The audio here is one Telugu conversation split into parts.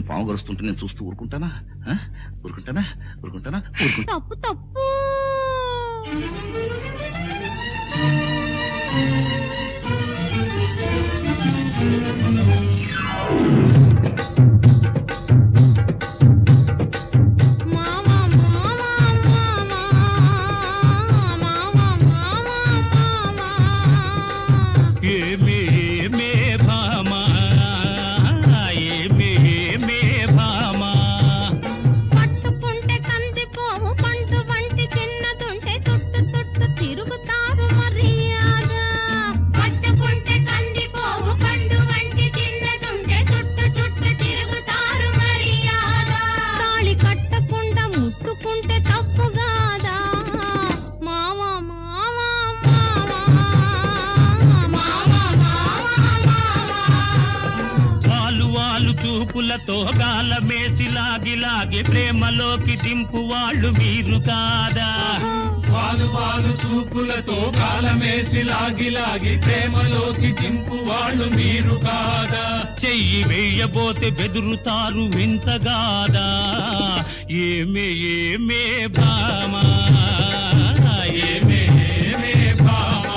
పాము గరుస్తుంటే నేను చూస్తూ ఊరుకుంటానా? ఊరుకుంటానా? ఊరుకుంటానా? తప్పు తప్పు. చూపులతో గాలమేసి లాగి లాగి ప్రేమలోకి దింపు వాళ్ళు మీరు కాదా? వాలు వాలు చూపులతో గాలమేసి లాగి లాగి ప్రేమలోకి దింపు వాళ్ళు మీరు కాదా? చెయ్యి వేయబోతే బెదురుతారు వింతగాదా? ఏమే ఏమే భామా, ఏమే ఏమే భామా.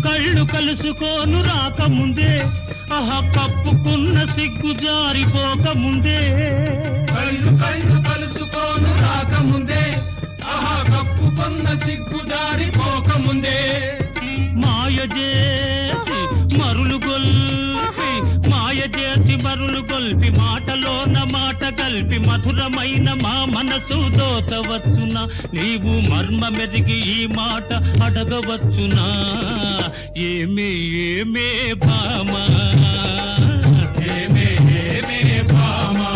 కళ్ళు కలుసుకోను రాకముందే, కప్పుకున్న సిగ్గు జారిపోకముందే. కళ్ళు కళ్ళు కలుసుకోను రాకముందే, కప్పుకున్న సిగ్గు జారిపోకముందే. మాయ చేసి మరులు గొల్పి, మాయ చేసి మరులు గొల్పి, మాటలోన మాట గల్పి మధురమైన మా మనసు దోచవచ్చునా? నీవు మర్మమెదిగి ఈ మాట అడగవచ్చునా? ఏమే ఏమే భామా, ఏమే ఏమే భామా.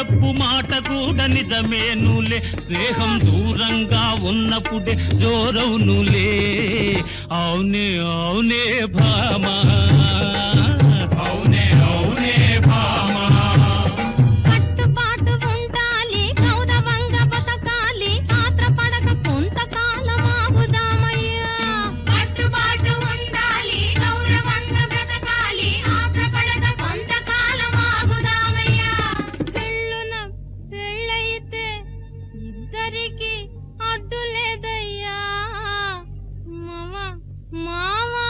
చెప్పు మాట కూడా నిజమేనులే స్నేహం దూరంగా ఉన్నప్పుడే జోరవునులే అవునే అవునే భామా అవునే అవునే భామా కట్టుబాటు ఉండాలి గౌరవంగా బతకాలి ఆత్రపడక కొంతకాలం ఆగుదామయ్యా కట్టుబాటు ఉండాలి గౌరవంగా బతకాలి ఆత్రపడక కొంతకాలం ఆగుదామయ్యా పెళ్ళున పెళ్ళైతే ఇద్దరికి అడ్డు లేదయ్యా మావా మావా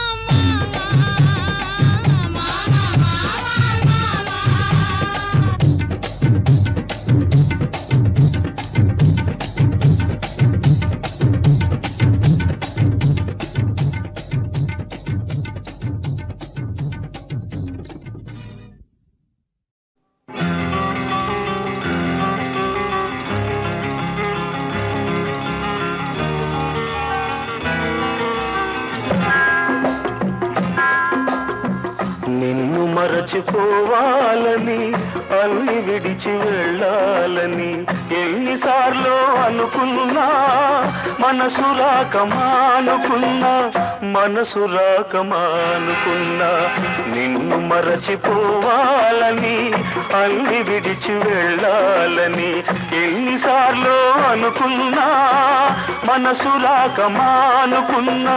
నిన్ను మరచిపోవాలని అన్ని విడిచి వెళ్ళాలని ఎన్నిసార్లు అనుకున్నా మనసు రాకమానుకున్నా మనసు రాకమానుకున్నా నిన్ను మరచిపోవాలని అన్ని విడిచి వెళ్ళాలని ఎన్నిసార్లు అనుకున్నా మనసు రాకమానుకున్నా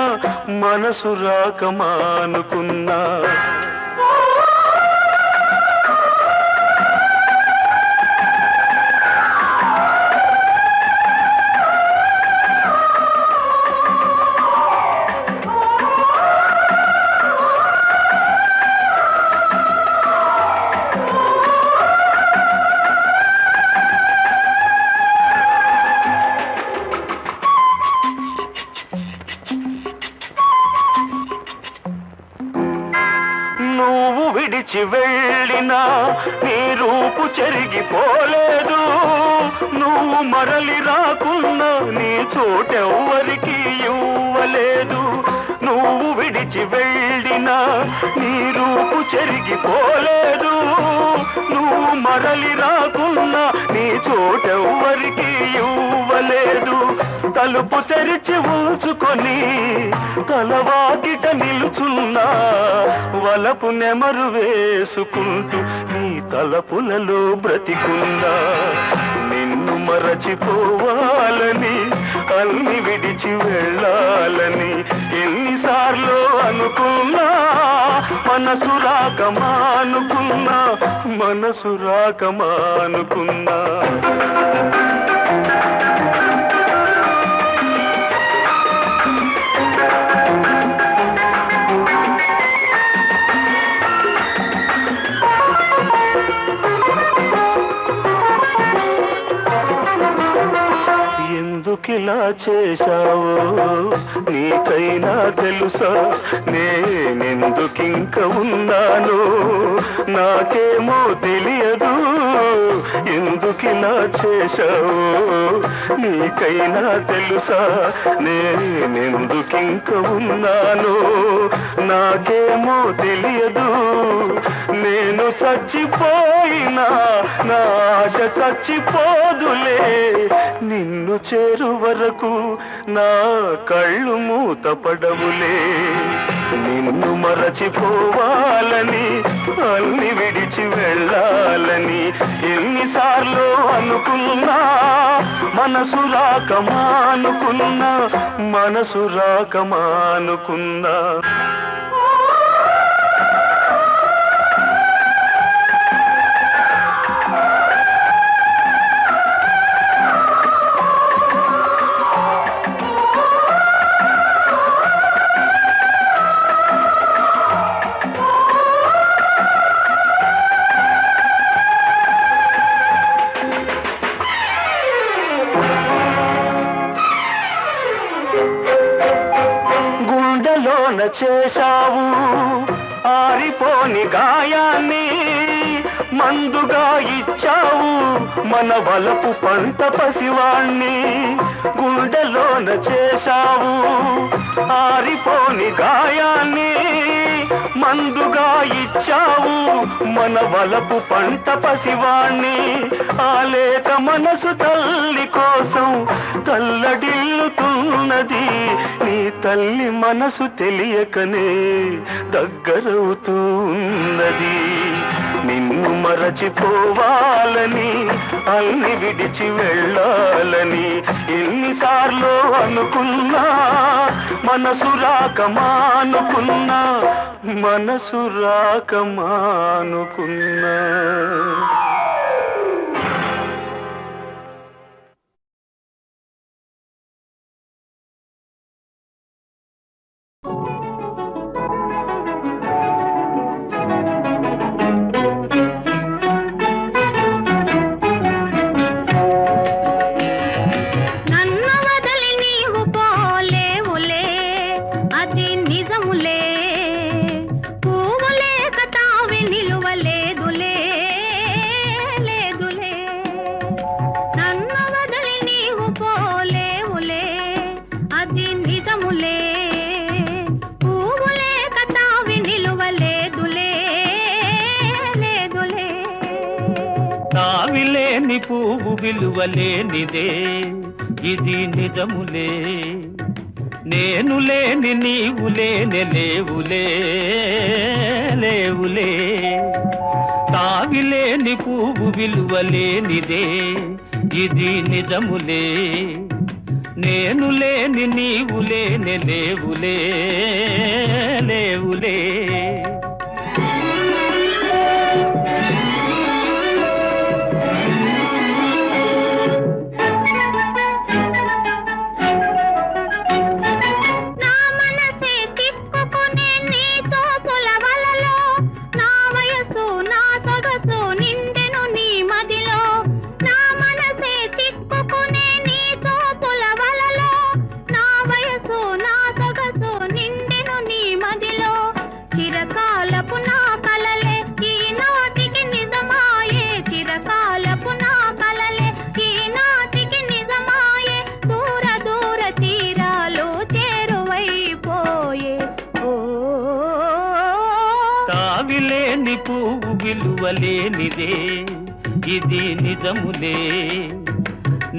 మనసు రాకమానుకున్నా నువ్వు విడిచి వెళ్ళినా నీ రూపు చెరిగిపోలేదు నువ్వు మరలి రాకున్నా నీ చోటెవ్వరికి ఇవ్వలేదు నువ్వు విడిచి వెళ్ళినా నీ రూపు చెరిగిపోలేదు నువ్వు మరలి రాకున్నా నీ చోటెవ్వరికి ఇవ్వలేదు తలుపు తెరిచి ఉంచుకొని తలవాకిట నిలుచున్నా వలపు నెమరు వేసుకుంటూ నీ తలపులలో బ్రతికున్నా నిన్ను మరచిపోవాలని అన్ని విడిచి వెళ్ళాలని ఎన్నిసార్లు అనుకున్నా మనసు రాకమానుకున్నా మనసు రాకమానుకున్నా ఎందుకిలా చేశావో నీకైనా తెలుసా నేనెందుకింక ఉన్నాను నాకేమో తెలియదు ఎందుకిలా చేశావో నీకైనా తెలుసా నేనెందుకింక ఉన్నాను నాకేమో తెలియదు నేను చచ్చిపోయినా నా ఆశ చచ్చిపోదులే నిన్ను చేరు వరకు నా కళ్ళు మూతపడవులే నిన్ను మరచిపోవాలని అన్ని విడిచి వెళ్ళాలని ఎన్నిసార్లు అనుకున్నా మనసు రాకమానుకున్నా మనసు రాకమానుకున్నా గుండెలోన చేశావు ఆరిపోని గాయాన్ని మందుగా ఇచ్చావు మన వలపు పంట పసివాణ్ణి గుండెలోన చేశావు ఆరిపోని గాయాన్ని మందుగా ఇచ్చావు మన వలపు పంట పసివాణ్ణి. ఆలేక మనసు తల్లి కోసం తల్లడిల్లుతున్నది. నీ తల్లి మనసు తెలియకనే దగ్గరవుతున్నది. నిన్ను మరచిపోవాలని అన్ని విడిచి వెళ్ళాలని ఎన్నిసార్లు అనుకున్నా మనసు రాక మానుకున్నా మనసు రాక మానుకున్నా. తావిలేని పువ్వు విలువలేనిదే ఇది నిజములే. నేను లేని నీవు లేని లేవులే లేవులే. తావిలేని పువ్వు విలువలేనిదే ఇది నిజములే. నేను లేని నీవు లేని లేవులే లేవులే. తావిలేని పువ్వు విలువలేనిదే ఇది నిజములే.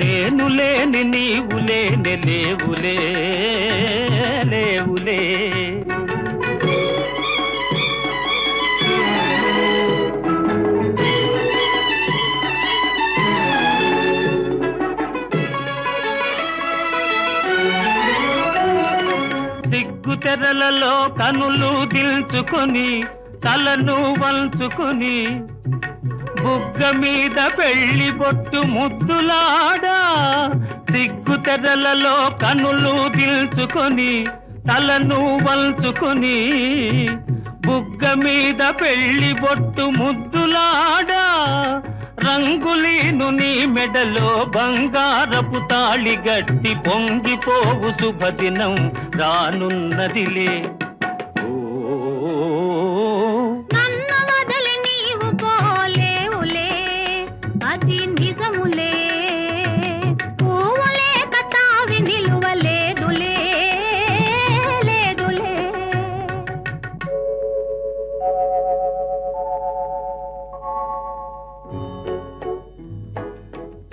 నేను లేని నీవు లేని లేవులే లేవులే. సిగ్గు తెరలలో కనులు దిల్చుకొని తలను వంచుకొని బుగ్గ మీద పెళ్లి బొట్టు ముద్దులాడా. సిగ్గు తెరలలో కనులు దిల్చుకొని తలను వంచుకొని బుగ్గ మీద పెళ్లి బొట్టు ముద్దులాడా. రంగులీను నీ మెడలో బంగారపు తాళి గట్టి పొంగిపోవు శుభదినం రానున్నదిలే.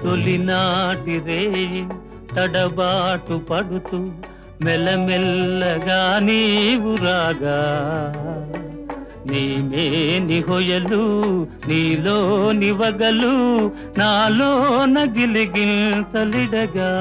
తొలినాటి రేయి తడబాటు పడుతూ మెల్లమెల్లగా నీవు రాగా. నీమేని హొయలు నీలోని వగలు నాలో నగిలిగిల్సలిడగా.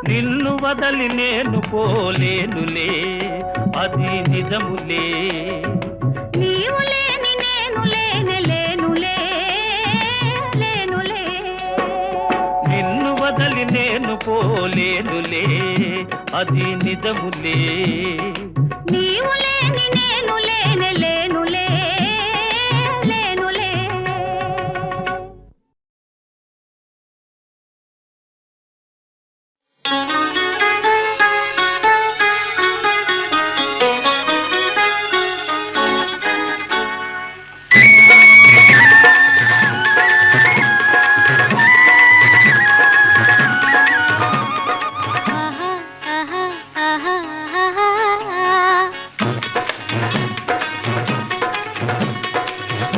నిన్ను వదలి నేను పోలేనులే అది నిజములే. నీవు లేని నేను లేని లేనులే లేనులే. నిన్ను వదలి నేను మరచిపోలేనులే అది నిజములే నీవు లేని నేను లేనే లేనులే లేనులే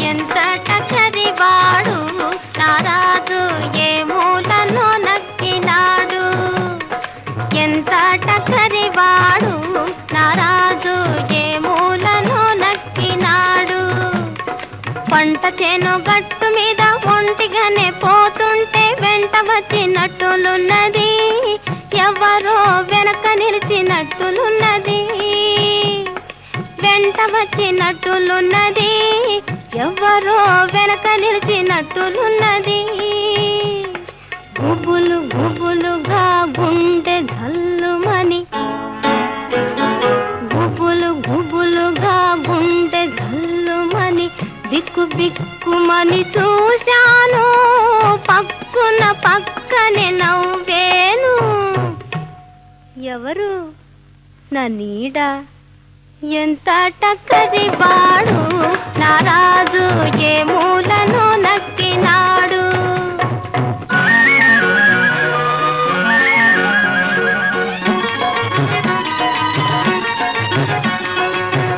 ఎంత టకరివాడు నారాజు ఏ మూలను నక్కినాడు ఎంత టకరివాడు నారాజు ఏ మూలను నక్కినాడు పంట చేను గట్టు మీద ఒంటిగానే పోతుంటే వెంట వచ్చినట్టులున్నది ఎవరో వెనక నిలిచినట్టులున్నది వెంట వచ్చినట్టులున్నది ఎవరో వెనక నిలిచినట్టులున్నది గుబులు గుబులుగా గుండె జల్లుమని గుబులు గుబులుగా గుండె జల్లుమని బిక్కు బిక్కుమని చూశాను పక్కున పక్కనే నవ్వేను ఎవరు నా నీడ ఎంత టక్కరివాడు నారాజు ఏ మూలను నక్కినాడు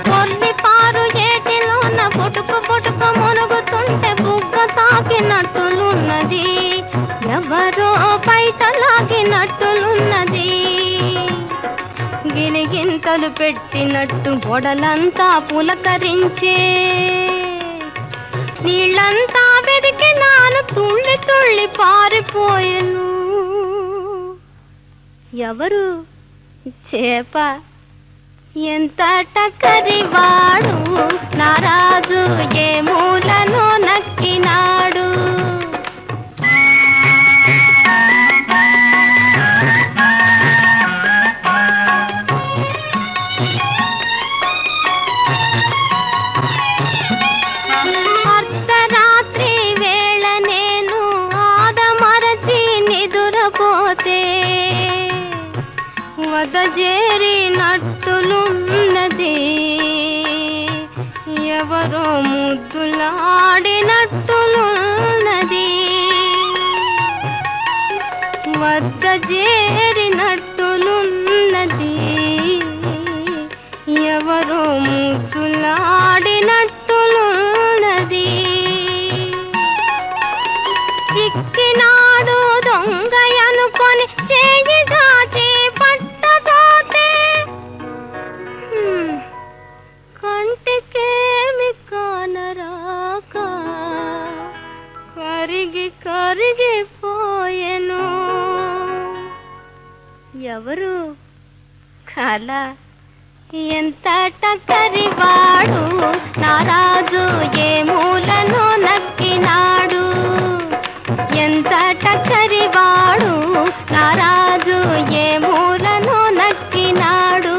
కొన్ని పారు ఏటిలోన పొటుకు పొటుకు మునుగుతుంటే బుగ్గ తాకినట్టులున్నది ఎవరో బయట లాగినట్టులున్నది గిలిగింతలు పెట్టినట్టు గొడలంతా పులకరించే నీళ్ళంతా వెదికి నాను తుళ్ళి తుళ్ళి పారిపోయెను ఎవరు చేప ఎంత టకరివాడు నారాజు ఏ మూలను నక్కినాడు అర్ధరాత్రి వేళ నేను ఆదమరచి నిదురపోతే వదజేరినట్టులున్నది ఎవరో ముద్దులాడినట్టులున్నది వదజేరినట్టులున్నది ఎవరో ముద్దులాడినట్టులున్నది చిక్కినాడు దొంగ అనుకొని చేయి దాచి పట్టబోతే కంటికేమి కానరాక కరిగి కరిగిపోయెను ఎవరు కళ ఎంత టకరివాడు నారాజు ఏ మూలను నక్కినాడు ఎంత టకరివాడు నారాజు ఏ మూలను నక్కినాడు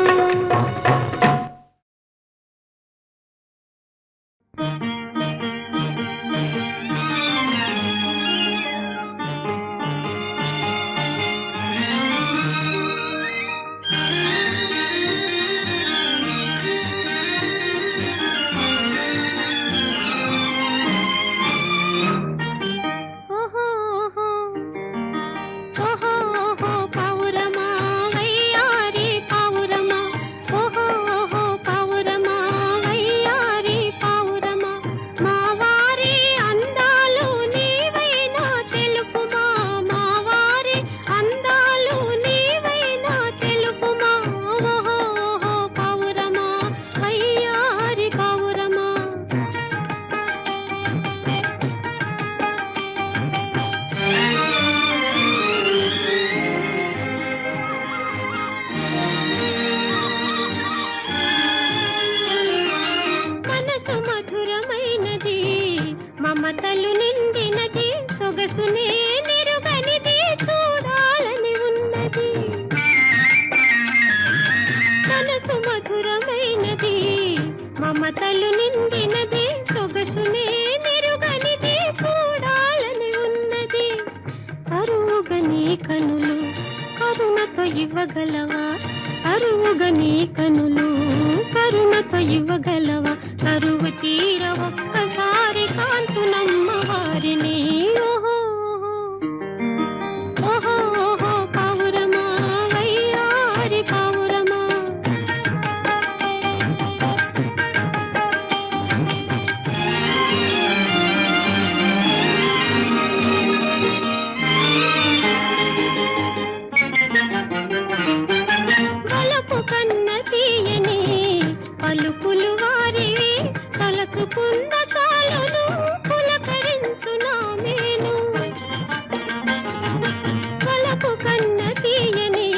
మమతలు నిండినది సొగసునే నిరుగనిది చూడాలని ఉన్నది మమతలు నిండినది సొగసునే నిరుగనిది చూడాలని ఉన్నది అరువుగని కనులు కరుణతో ఇవ్వగలవా అరువుగని కనులు కరుణతో ఇవ్వగలవా కరువు తీర ఒక్కసారి కాంతునమ్మ వారిని ఓహో ఓహో ఓహో పావురమా వయ్యారి పావురమా వలపు కన్న తీయని పలుకులు వారివి తలచుకున్న చాలును పులకరించునా మేను వలపు కన్న తీయని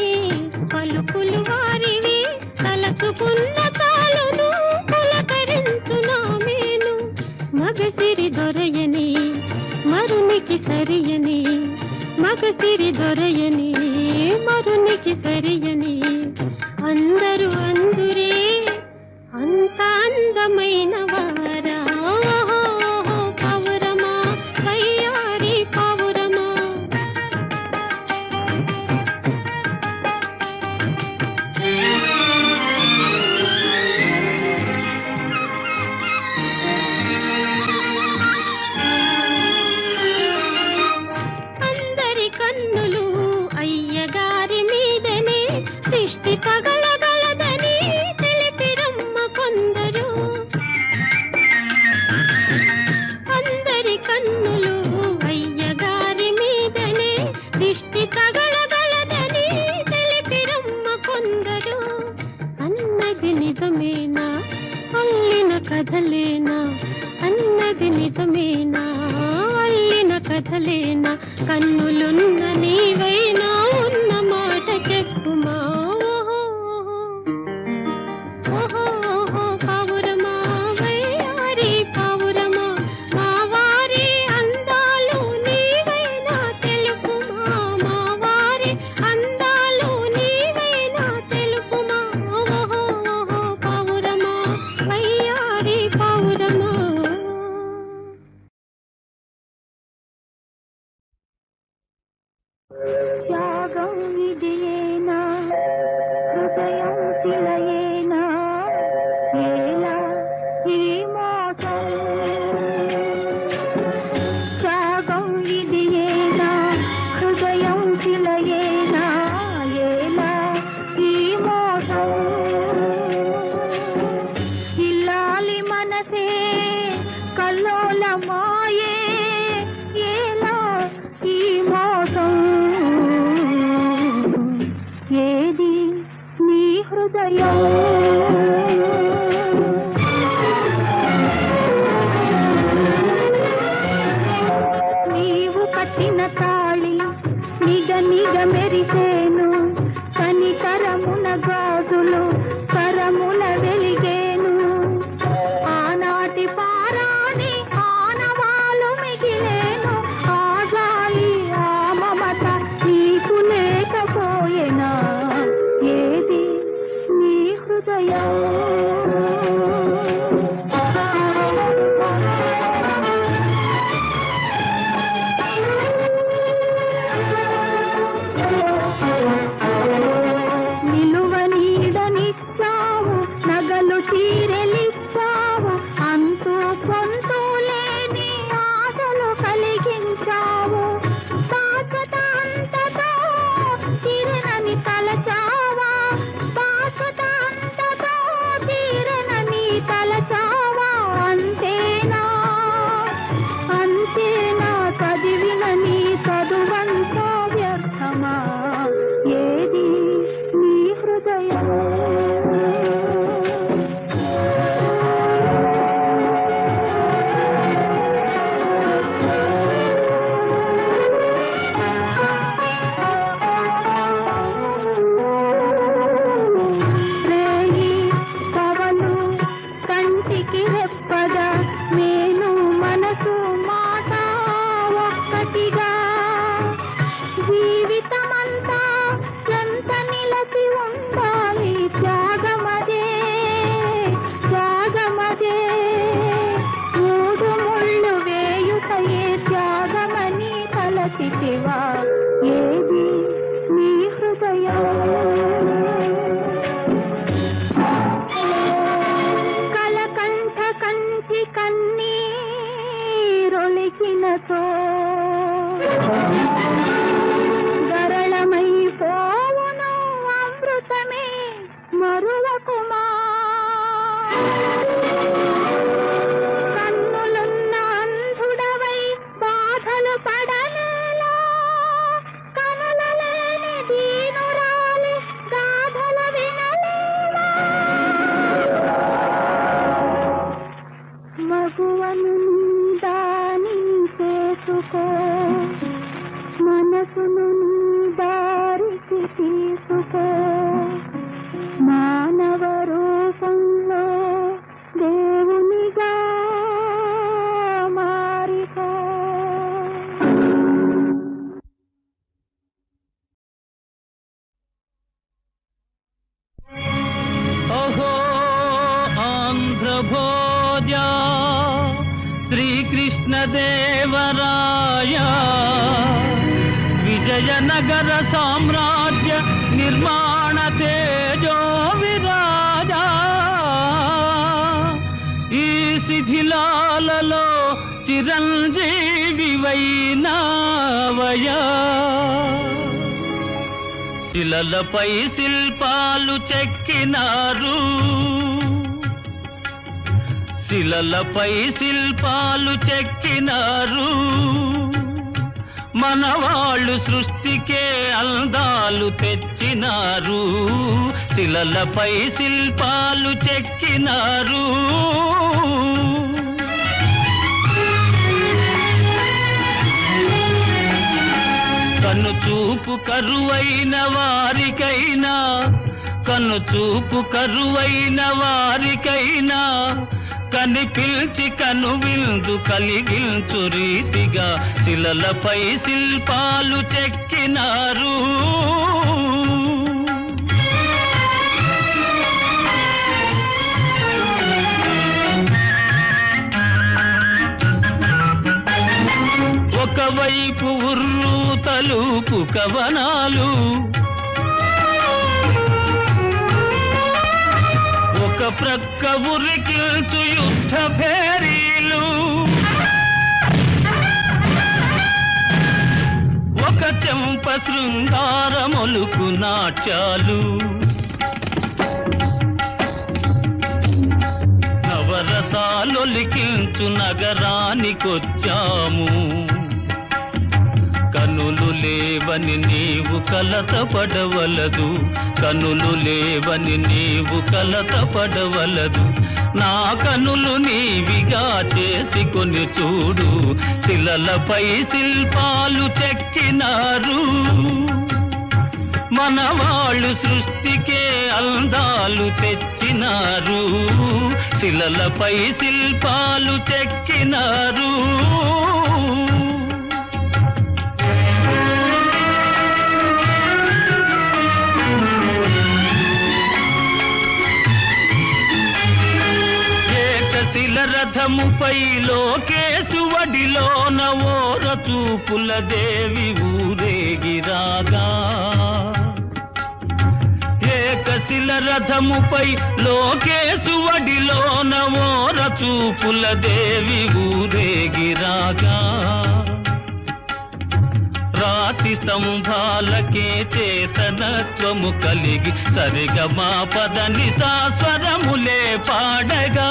పలుకులు వారివి తలచుకున్న చాలును పులకరించునా మేను మగసిరి దొరయని మరునికి సరియని మగసిరి దొరయని మరునికి సరియని అందరూ అందురే అంత అందమైన వారా పావురమా వయ్యారి పావురమా అందరి కన్నులు అయ్యగారి మీదనే దృష్టి తగలగలదని తెలిపిరమ్మ కొందరు అందరి కన్నులు అయ్యగారి మీదనే దృష్టి తగలగలదని తెలిపిరమ్మ కొందరు అన్నది నిజమేనా అల్లిన కథలేనా అన్నది నిజమేనా అల్లిన కథలేనా కన్నులున్న నీవైనా ఉన్న మాట చెప్పుమా ఓహో ఓహో పావురమా వయ్యారి పావురమా మా వారి అందాలు నీవైనా తెలుపుమా మా వారి అందాలు నీవైనా తెలుపుమా ఓహో ఓహో పావురమా వయ్యారి పావురమా త్యాగం ఇదేనా హృదయం శిలయేనా ఏలా ఈ మోసం త్యాగం ఇదేనా హృదయం శిలయేనా ఏలా ఈ మోసం ఇల్లాలి మనసే కల్లోలమాయే ఏలా ఈ మోసం ఏది నీ హృదయం నీవు కట్టిన తాళి నిగ నిగ మెరిసేను కనికరమున గాజులు కరముల వెలిగేను ఆనాటి పారాని ఆనవాలు మిగిలేను ఆ గాలి ఆ మమత నీకు లేకపోయేనా ఏది నీ హృదయం నిలువ నీడనిచ్చావు నగలు చీరెలిచ్చావు అంతూ పొంతూ లేని ఆశలు కలిగించావు శాశ్వత అంతతో తీరనని తలచావా శాశ్వత అంతతో తీరనని తలచావా అంతేనా అంతేనా చదివిన నీ చదువంతా వ్యర్థమా ఏది నీ హృదయం రేయి పవలు కంటికి రెప్పగా నేను మనసు మాట ఒక్కటిగా జీవితమంతా ఎంత నిలసి ఉండాలి త్యాగమదే త్యాగమదే తగువను దాని చేసుకో, మనసును దారికి తీసుకో, మానవ రూపంలో దేవునిగా మారిపో. ఓహో ఆంధ్రభోజ శ్రీకృష్ణదేవరాయ విజయనగర సామ్రాజ్య నిర్మాణ తేజో విరాజ, ఈ శిథిలాలలో చిరంజీవి వైనావయా, శిలలపై శిల్పాలు చెక్కినారు, శిలలపై శిల్పాలు చెక్కినారు, మనవాళ్ళు సృష్టికే అందాలు తెచ్చినారు, శిలలపై శిల్పాలు చెక్కినారు. కనుచూపు కరువైన వారికైనా, కనుచూపు కరువైన వారికైనా కనిపిల్చి కనువిందు కలిగించు రీతిగా శిలలపై శిల్పాలు చెక్కినారు. ఒకవైపు ఉర్రు తలుపు కవనాలు, ఒక ప్రక్క ఉరికిల్చు యుద్ధ భేరీలు, ఒక చెంప శృంగారమొలుకు నాట్యాలు, నవరసాలొలికించు నగరానికొచ్చాము, కనులు లేవని నీవు కలతపడవలదు, కనులు లేవని నీవు కలతపడవలదు, నా కనులు నీవిగా చేసుకొని చూడు, శిలలపై శిల్పాలు చెక్కినారు, మనవాళ్ళు సృష్టికే అందాలు తెచ్చినారు, శిలలపై శిల్పాలు చెక్కినారు. రథముపై లోకేశువడిలోన ఓర చూపుల దేవి ఊరేగిరాగా, ఏకశిల రథముపై లోకేశువడిలోన ఓర చూపుల దేవి ఊరేగిరాగా, రాతి స్తంభాలకే చేతనత్వము కలిగి సరిగమా పదని సాస్వరములే పాడగా,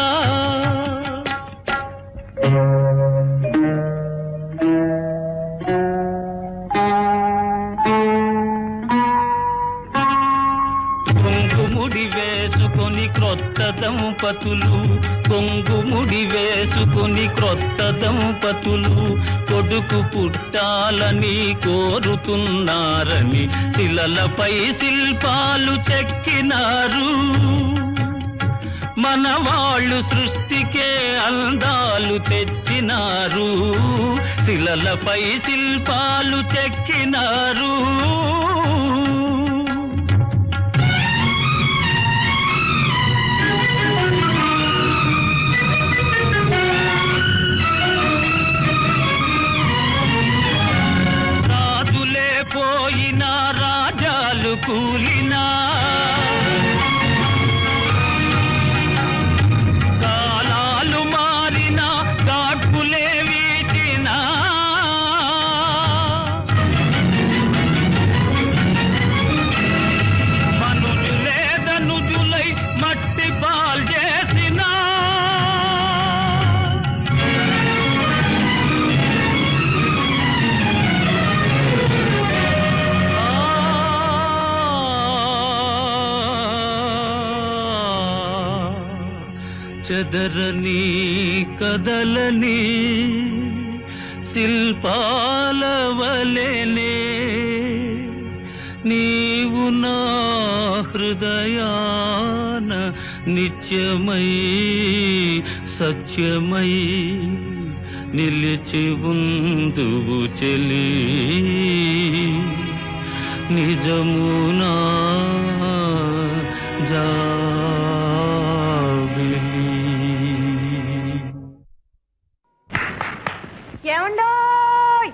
కొంగుముడి వేసుకొని క్రొత్త దంపతులు, కొంగుముడి వేసుకొని క్రొత్త దంపతులు కొడుకు పుట్టాలని కోరుతున్నారని శిలలపై శిల్పాలు చెక్కినారు, మనవాళ్ళు సృష్టికే అందాలు తెచ్చినారు, శిలలపై శిల్పాలు చెక్కినారు. రాజులే పోయినా రాజాలు కూలినా, కాలాలు మారినా కాట్పులే వీచినా, చెదరని కదలని శిల్పాల వలెనే నీవు నా హృదయాన నిత్యమై సత్యమై నిలిచి ఉందువు చెలి నిజమునా జాబిలి. ఏమండోయ్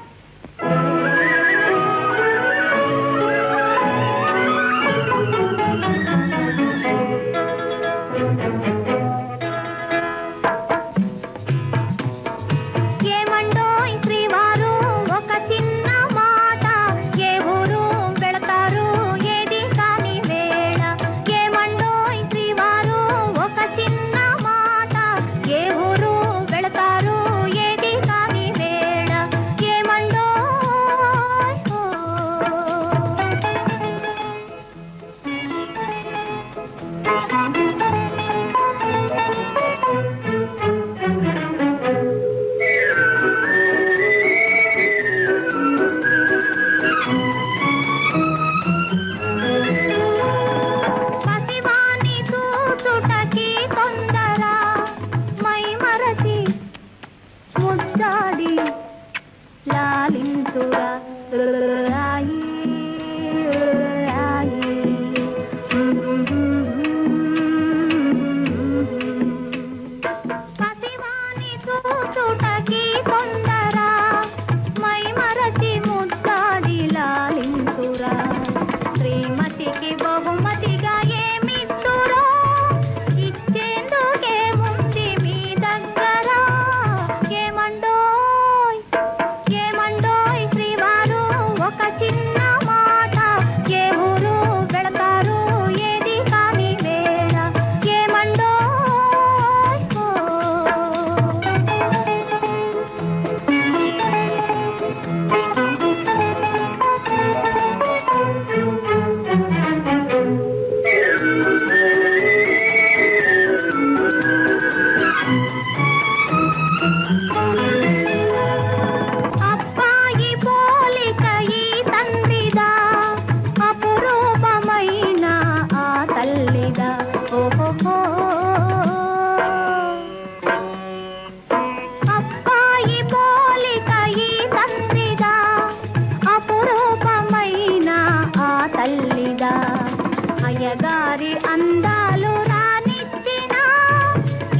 అయ్యగారి అందాలు రానిచ్చినా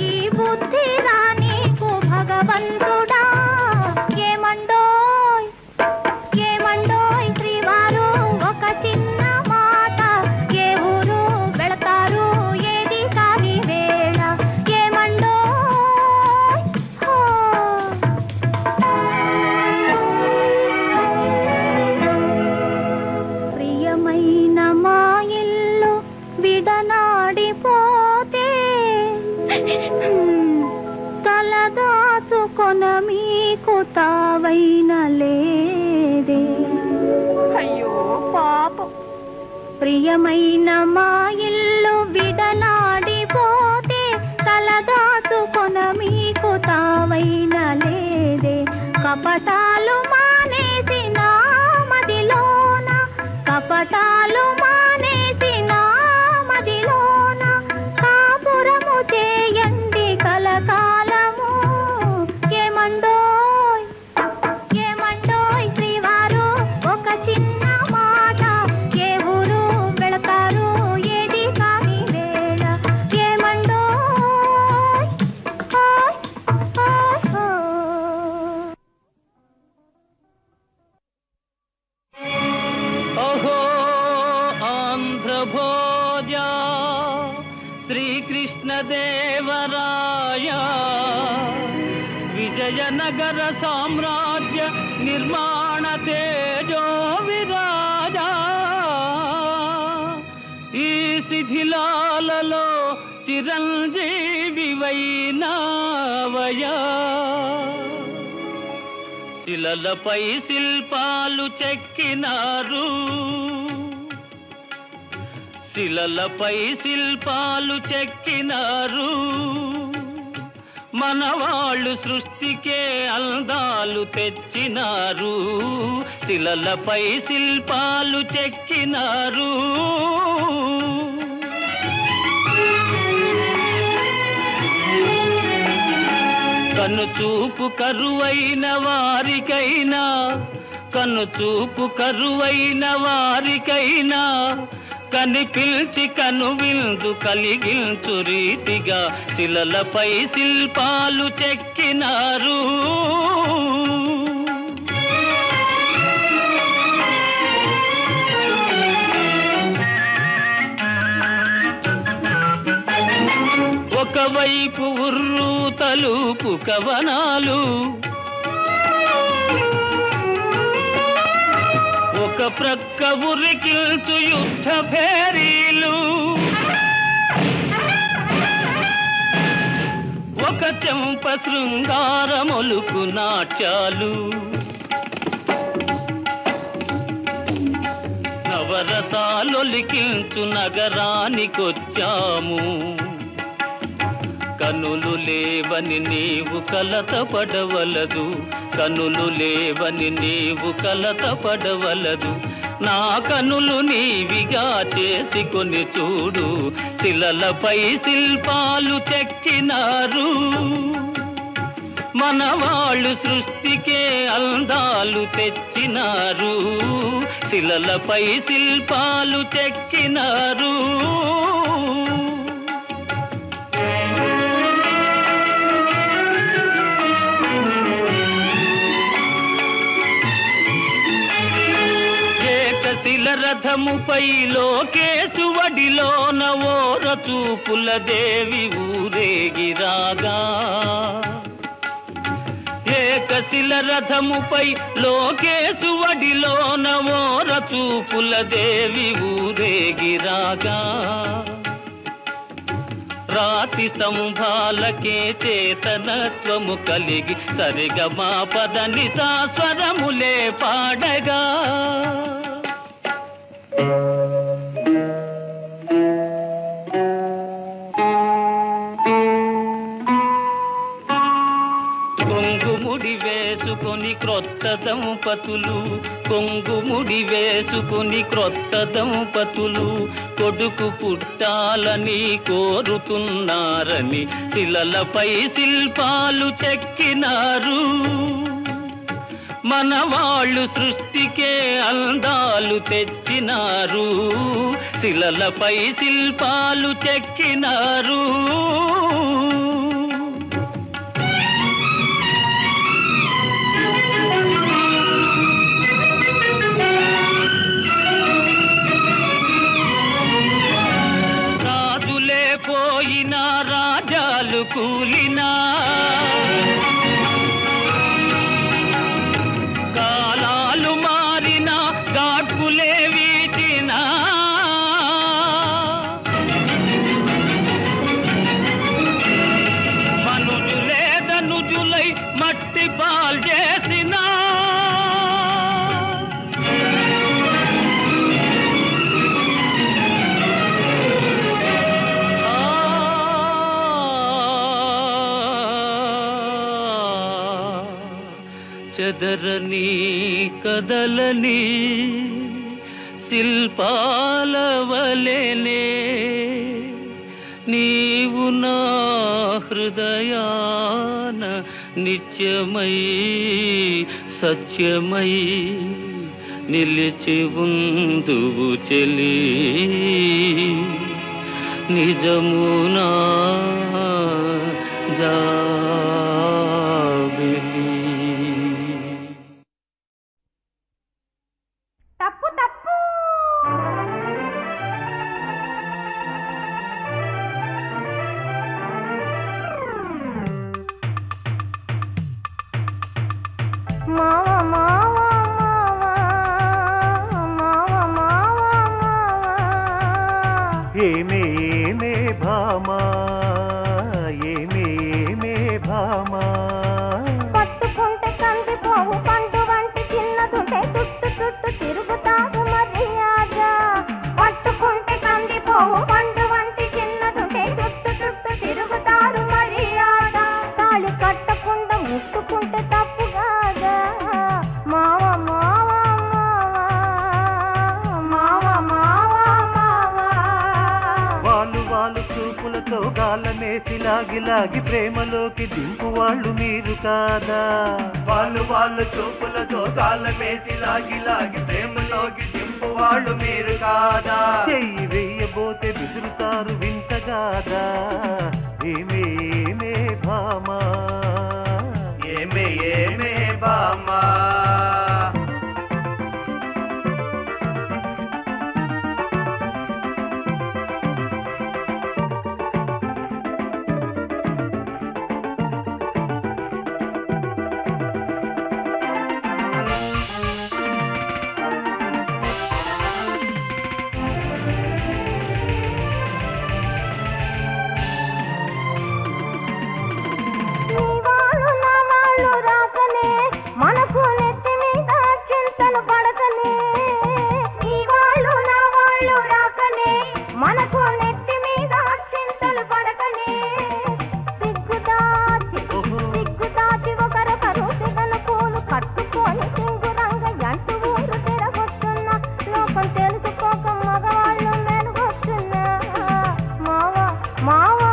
ఈ బుద్ధి రానీకు భగవంతుడా. ఏమండోయ్ ఏమండోయ్ శ్రీవారు ఒక చిన్న మాట, ఏ ఊరు వెళతారు ఏది కాని వేళ. ఏమండోయ్ ప్రియమైన మా ఇల్లు విడనాడిపోతే తలదాచుకొన మీకు తావైన లేదే. అయ్యో పాపం. ప్రియమైన మా ఇల్లు విడనాడిపోతే తలదాచుకొన మీకు తావైన లేదే. కపటాలు మానేసిన మదిలోన, కపటాలు మానేసిన మదిలోన కాపురము చేయండి కలకాలము. ఏమండోయ్ ఏమండోయ్ శ్రీవారు ఒక చిన్న మాట, ఏ ఊరు వెళతారు ఏది కాని వేళ. ఏమండోయ్ ఓయ్ ఓయ్ ఓయ్. అహో ఆంధ్రభోజ శ్రీకృష్ణదేవరాయ, విజయనగర సామ్రాజ్య నిర్మాణ తేజో విరాజ. ఈ శిథిలాలలో చిరంజీవి వైనావయా, శిలలపై శిల్పాలు చెక్కినారు, శిలలపై శిల్పాలు చెక్కినారు. మనవాళ్ళు సృష్టికే అందాలు తెచ్చినారు, శిలలపై శిల్పాలు చెక్కినారు. కనుచూపు కరువైన వారికైనా, కనుచూపు కరువైన వారికైనా కనిపించి కనువిందు కలిగించు రీతిగా శిలలపై శిల్పాలు చెక్కినారు. ఒకవైపు ఉర్రు తలుపు కవనాలు, ఒక ప్రక్క ఉరికిల్చు యుద్ధ భేరీలు, ఒక చెంప శృంగారమొలుకు నాట్యాలు. నవరసాలొలికించు నగరానికొచ్చాము, కనులు లేవని నీవు కలతపడవలదు, కనులు లేవని నీవు కలతపడవలదు. నా కనులు నీవిగా చేసుకొని చూడు, శిలలపై శిల్పాలు చెక్కినారు. మనవాళ్ళు సృష్టికే అందాలు తెచ్చినారు, శిలలపై శిల్పాలు చెక్కినారు. శిల రథముపై లోకేశువడిలోన ఓర చూపుల దేవి ఊరేగిరాగా, ఏకశిల రథముపై లోకేశువడిలోన ఓర చూపుల దేవి ఊరేగిరాగా. రాతి స్తంభాలకే చేతనత్వము కలిగి సరిగమా పదని సాస్వరములే పాడగా. కొంగుముడి వేసుకొని క్రొత్త దంపతులు, కొంగుముడి వేసుకొని క్రొత్త దంపతులు కొడుకు పుట్టాలని కోరుతున్నారని శిలలపై శిల్పాలు చెక్కినారు. మనవాళ్ళు సృష్టికే అందాలు తెచ్చినారు, శిలలపై శిల్పాలు చెక్కినారు. రాజులే పోయినా రాజాలు కూలినా, కాలాలు మారినా గాడ్పులే వీచినా, మనుజులే ధనుజులై మట్టి పాల్ చేసినా, చెదరని కదలని శిల్పాల వలెనే నీవు నా హృదయాన నిత్యమై సత్యమై నిలిచి ఉందువు చెలి, నిజమునా జాబిలి. తప్పు తప్పు. మావా మావా మావా మావా ఏమేమే భామా, ఏమేమే గాలమేసి లాగి లాగి ప్రేమలోకి దింపు వాళ్ళు మీరు కాదా వాళ్ళు వాళ్ళ చూపులతో గాలమేసి లాగి లాగి ప్రేమలోకి దింపు వాళ్ళు మీరు కాదా చెయ్యి వెయ్యబోతే విసురుతారు వింతగాదా ఏమే భామా ఏమే భామా మనకు నెత్తి మీద చింతలు పడకనే నీ వాళ్ళు నా వాళ్ళు రాకనే మనకు నెత్తి మీద చింతలు పడకనే సిగ్గుదాచి ఒకరొకరు సిగను పూలు కట్టుకొని సింగురంగ ఎంటు ఊరు తిరగొస్తున్నా లోకం తెలుసుకోక మగవాళ్ళు మెరుగొస్తున్నా మావా మావా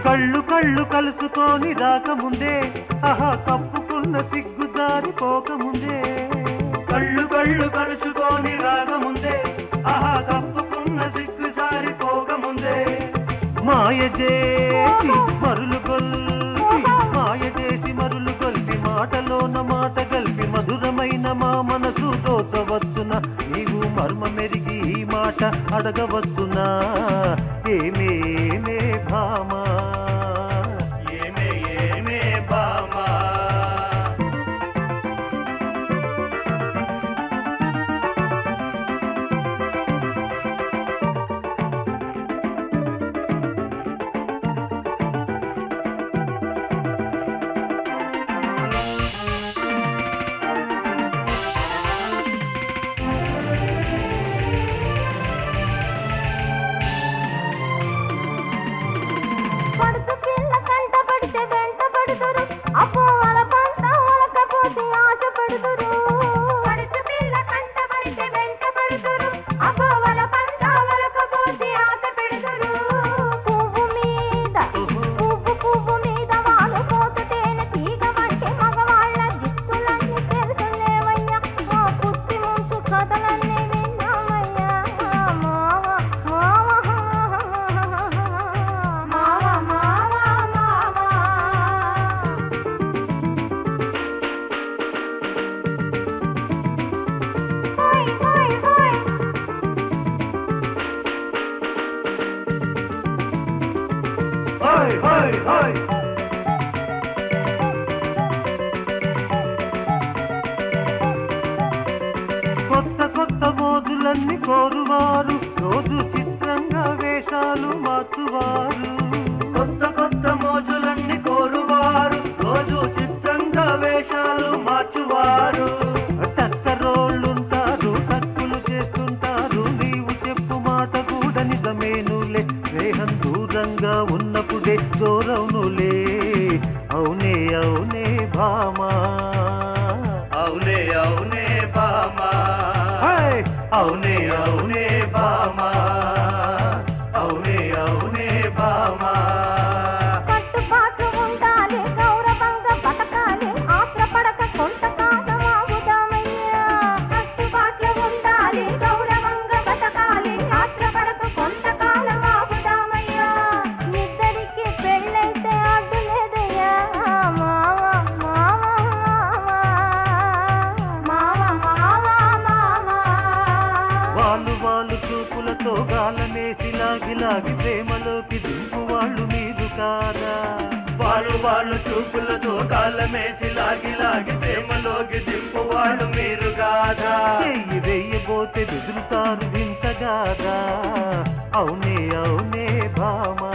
కళ్ళు కళ్ళు కలుసుకొని రాకముందే ఆహా కప్పుకున్న సిగ్గు జారిపోకముందే కళ్ళు కళ్ళు కలుసుకొని రాకముందే ఆహా కప్పుకున్న సిగ్గు జారిపోకముందే మాయ చేసి మరులు గొల్పి మాయ చేసి మరులు గొల్పి మాటలోన మాట గల్పి మధురమైన మా మనసు దోచవచ్చునా నీవు మర్మ మెరిగి ఈ మాట అడగవచ్చునా ఏమే భామా ఏమే భామా పడుతు పిల్ల కంట పడితే వెంట పడుతురు అప్పు వాళ్ళ పంట వాళ్ళకపోతే ఆశ పడుతురు పడుతు పిల్ల కంట పడితే వెంట పడుతురు అప్పు వాళ్ళ పంట వాళ్ళకపోతే ఆశ పెడుతురు పువ్వు మీద వాళ్ళు పోతుతేనే తీగ వంటి మగవాళ్ళ దిక్కులన్నీ తెలుసులేవయ్యా మా పుట్టి ముందు కథలన్నీ విన్నామయ్యా మావా కొత్త మోజులన్నీ కోరువారు రోజు చిత్రంగా వేషాలు మార్చువారు కొత్త మోజులన్నీ కోరువారు రోజు చిత్రంగా వేషాలు మార్చువారు టక్కరోళ్ళుంటారు తక్కులు చేస్తుంటారు నీవు చెప్పు మాట కూడా నిజమేనులే స్నేహం దూరంగా ఉన్నప్పుడే దూరవునులే అవునే భామా అవునే భామా అవునే భామా అవునే భామా కట్టుబాట్లు ఉండాలి గౌరవంగా బతకాలి ఆత్రపడక కొంతకాలం ఆగుదామయ్యా కట్టుబాట్లు ఉండాలి గౌరవంగా బతకాలి ఆత్రపడక కొంతకాలం ఆగుదామయ్యా ఇద్దరికి పెళ్ళైతే అడ్డు లేదయ్యా మావా వాళ్ళు చూపులతో గాలమేసి లాగి లాగి ప్రేమలోకి దింపు వాళ్ళు మీరు కాదా వాళ్ళు చూపులతో గాలమేసి లాగి లాగి ప్రేమలోకి దింపు వాళ్ళు మీరు కాదా చెయ్యి వెయ్యబోతే బెదురుతారు వింతగాదా అవునే భామా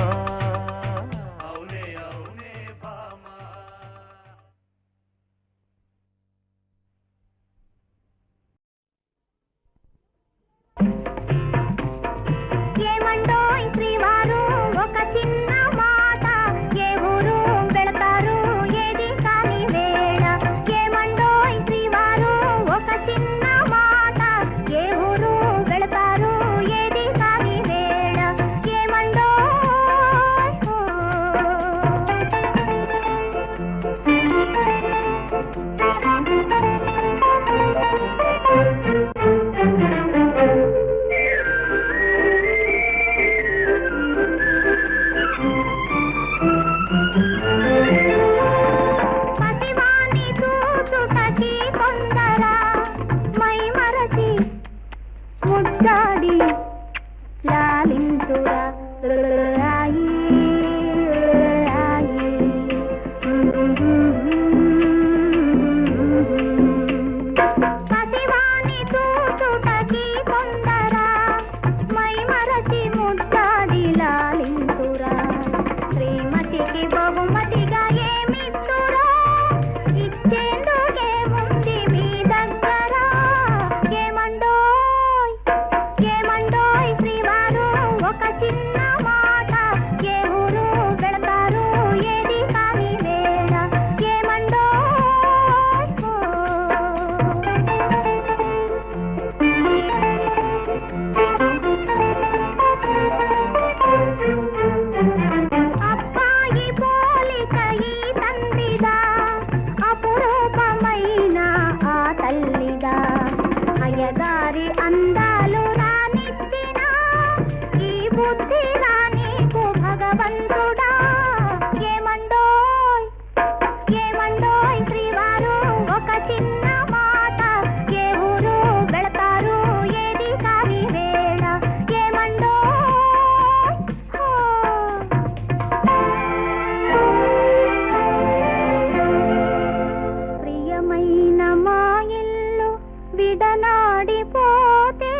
విడనాడిపోతే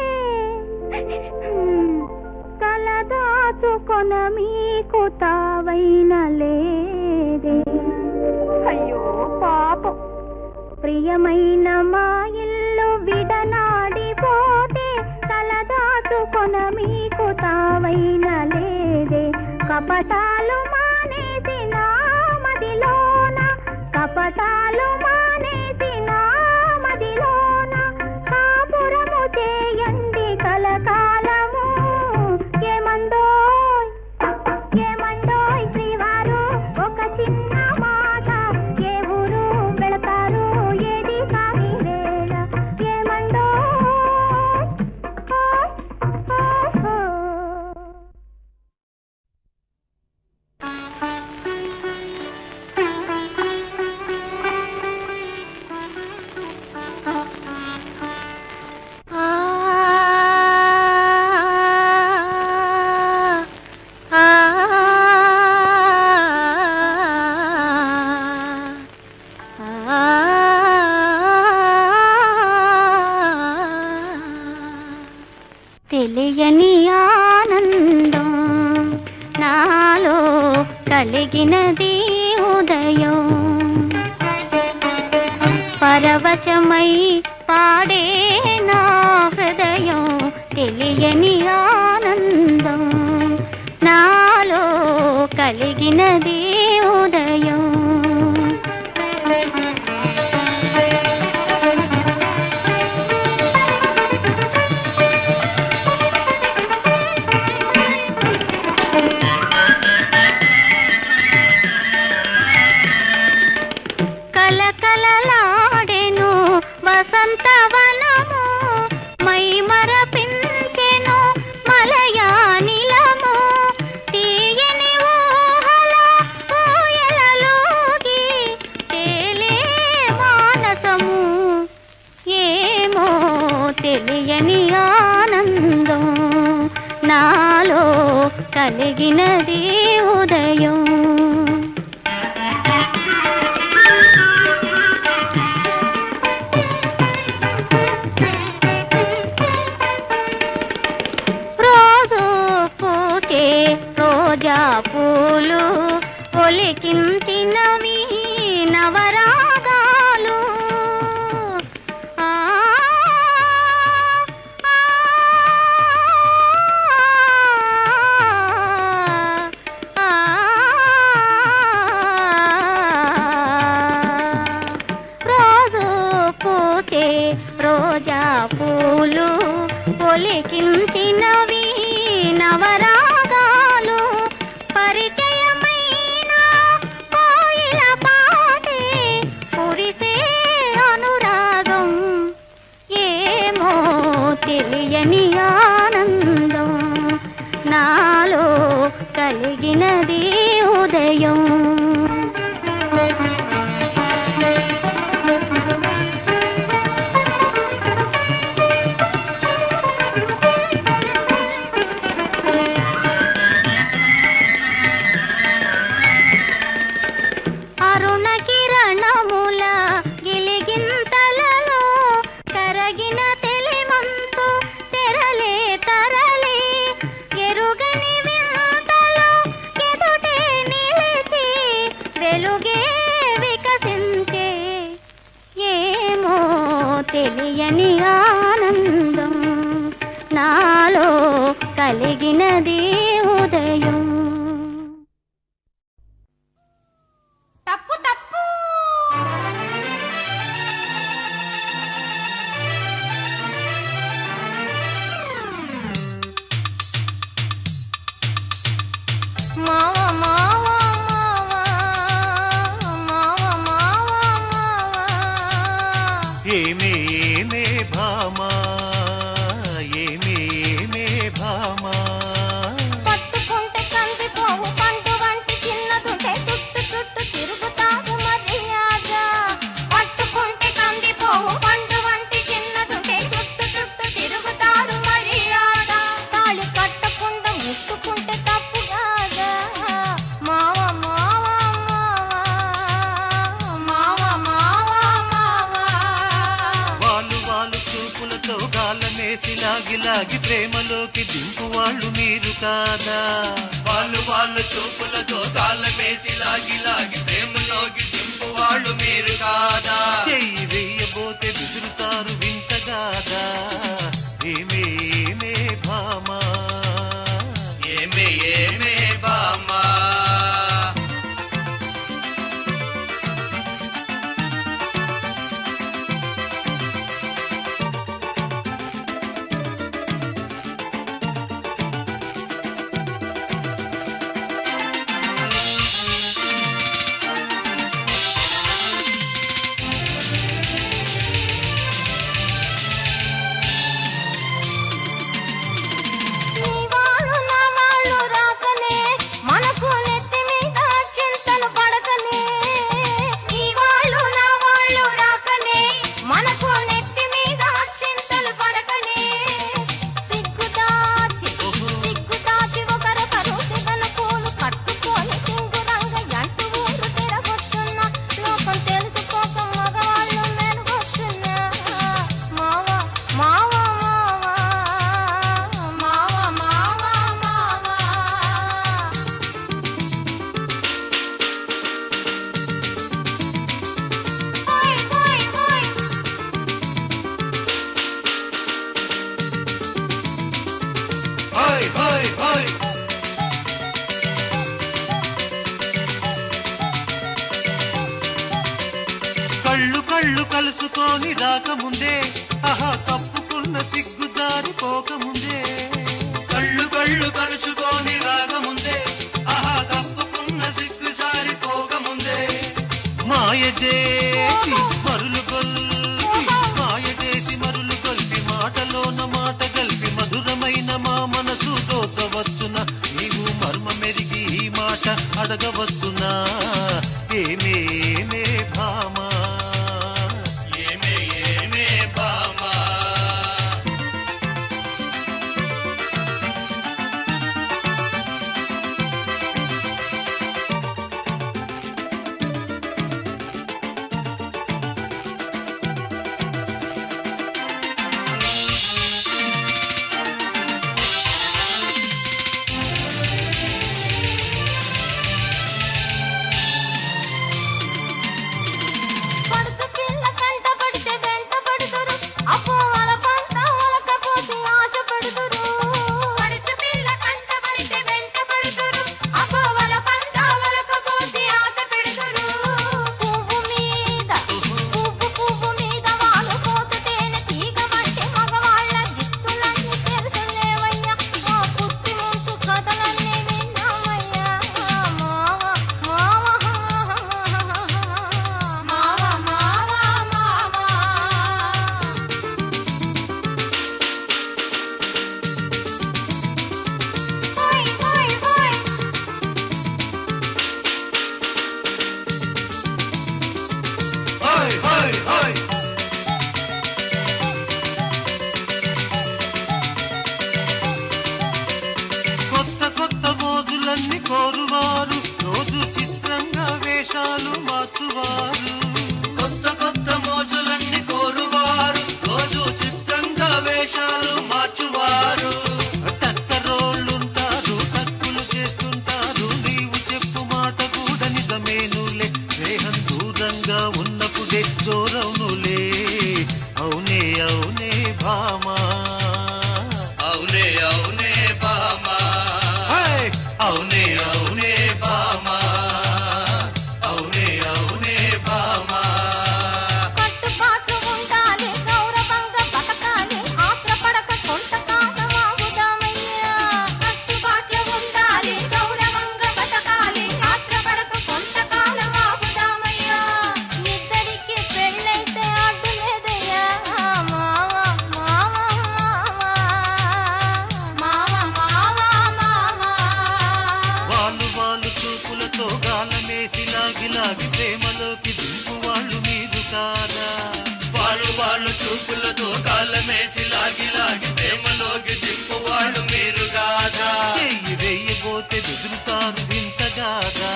కలదాచుకొన మీకు తావైన లేదే. అయ్యో పాపం, ప్రియమైన మా ఇల్లు విడనాడిపోతే కలదాచుకొన మీకు తావైన లేదే. కపటాలు మానేసి నా మదిలోన, కపటాలు మానేసి నా మదిలోన కాపురము చేయండి కలకాలము. ఏమండోయ్ ఏమండోయ్ శ్రీవారు, ఒక చిన్న మాట, ఏ ఊరు వెళతారు ఏది కాని వేళ. ఏమండోయ్ తెలియని ఆనందం నాలో కలిగినది ఉదయం. పరవశమై పాడే నా హృదయం. తెలియని ఆనందం నాలో కలిగినది ఉదయం. కలకలలాడెను వసంతవనము, మై మరపించెను మలయానిలము. తీయని ఊహల ఊయలలోగి తేలే మానసము. ఏమో తెలియని ఆనందం నాలో కలిగినది ఉదయం. రోజా పూలు ఒలికించినవి నవరాగాలు. రోజు పూచే రోజా పూలు ఒలికించినవి నవరాగాలు. పరిచయమైన కోయిల పాటే కురిసే అనురాగం. ఏమో తెలియని ఆనందం నాలో కలిగినది ఉదయం. తెలియని ఆనందం నాలో కలిగినది ఉదయం. తప్పు తప్పు. మావా మావా మావా మావా మావా. ఏమే ఏమే భామా, ఏమే ఏమే భామా. కొత్త గాలమేసి లాగి లాగి ప్రేమలోకి దింపు వాళ్ళు మీరు కాదా వాళ్ళు చూపులతో గాలమేసి లాగి లాగి ప్రేమలోకి దింపు వాళ్ళు మీరు కాదా చెయ్యి వెయ్యబోతే బెదురుతారు వింతగాదా ఏమే భామా ఏమే బామా నీ వాళ్ళు నా వాళ్ళు రాకనే మనకు నెత్తి మీద చింతలు పడకనే నీ వాళ్ళు నా వాళ్ళు రాకనే మనకు నెత్తి మీద చింతలు పడకనే సిగ్గుదాచి ఒకరొకరు సిగను పూలు కట్టుకొని సింగురంగ ఎంటు ఊరు తిరగొస్తున్నా లోకం తెలుసుకోక మగవాళ్ళు మెరుగొస్తున్నా మావా మావా కళ్ళు కలుసుకొని రాకముందే ఆహా కప్పుకున్న సిగ్గు జారిపోకముందే కళ్ళు కలుసుకొని రాకముందే ఆహా కప్పుకున్న సిగ్గు సారిపోకముందే మాయ చేసి మరులు కొల్పి మాటలోన మాట గల్పి మధురమైన మా మనసు దోచవచ్చునా నీవు మర్మ మెరిగి ఈ మాట అడగవచ్చునా ఏమే భామా ఏమే బామా పడుతు పిల్ల కంట పడితే వెంట పడుతురు అపో వాళ్ళ పంట ఒలకపోసి ఆశ పడుతురు పడుతు పిల్ల కంట పడితే వెంట పడుతురు అపో వాళ్ళ పంట ఒలకపోసి ఆశ పెడుతురు పువ్వు మీద వాళ్ళు పోతుతేనే తీగ పట్టి మగవాళ్ళ దిక్కులన్నీ తెరుసలేవయ్యా మా పుట్టి ముంచు కథలన్నీ విన్నామయ్యా కొత్త మోజులన్నీ కోరువారు రోజు చిత్రంగా వేషాలు మార్చువారు కొత్త మోజులన్నీ కోరువారు రోజు చిత్రంగా వేషాలు మార్చువారు టక్కరోళ్ళుంటారు టక్కులు చేస్తుంటారు నీవు చెప్పు మాట కూడా నిజమేనులే స్నేహం దూరంగా ఉన్నప్పుడే దూరవునులే అవునే భామా అవునే బామా అవునే బామా అవునే బామా కట్టుబాట్లు ఉండాలి గౌరవంగా బతకాలి ఆత్రపడక కొంతకాలం ఆగుదామయ్యా కట్టుబాట్లు ఉండాలి గౌరవంగా బతకాలి ఆత్రపడక కొంతకాలం ఆగుదామయ్యా ఇద్దరికి పెళ్ళైతే అడ్డు లేదయ్యా వాళ్ళు చూపులతో గాలమేసి లాగి ప్రేమలోకి దింపు వాళ్ళు మీరు కాదా వాళ్ళు చూపులతో కాలమేసి లాగి ప్రేమలోకి దింపు వాళ్ళు మీరు కాదా చెయ్యి వెయ్యబోతే బెదురుతారు వింతగాదా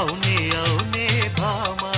అవునే భామా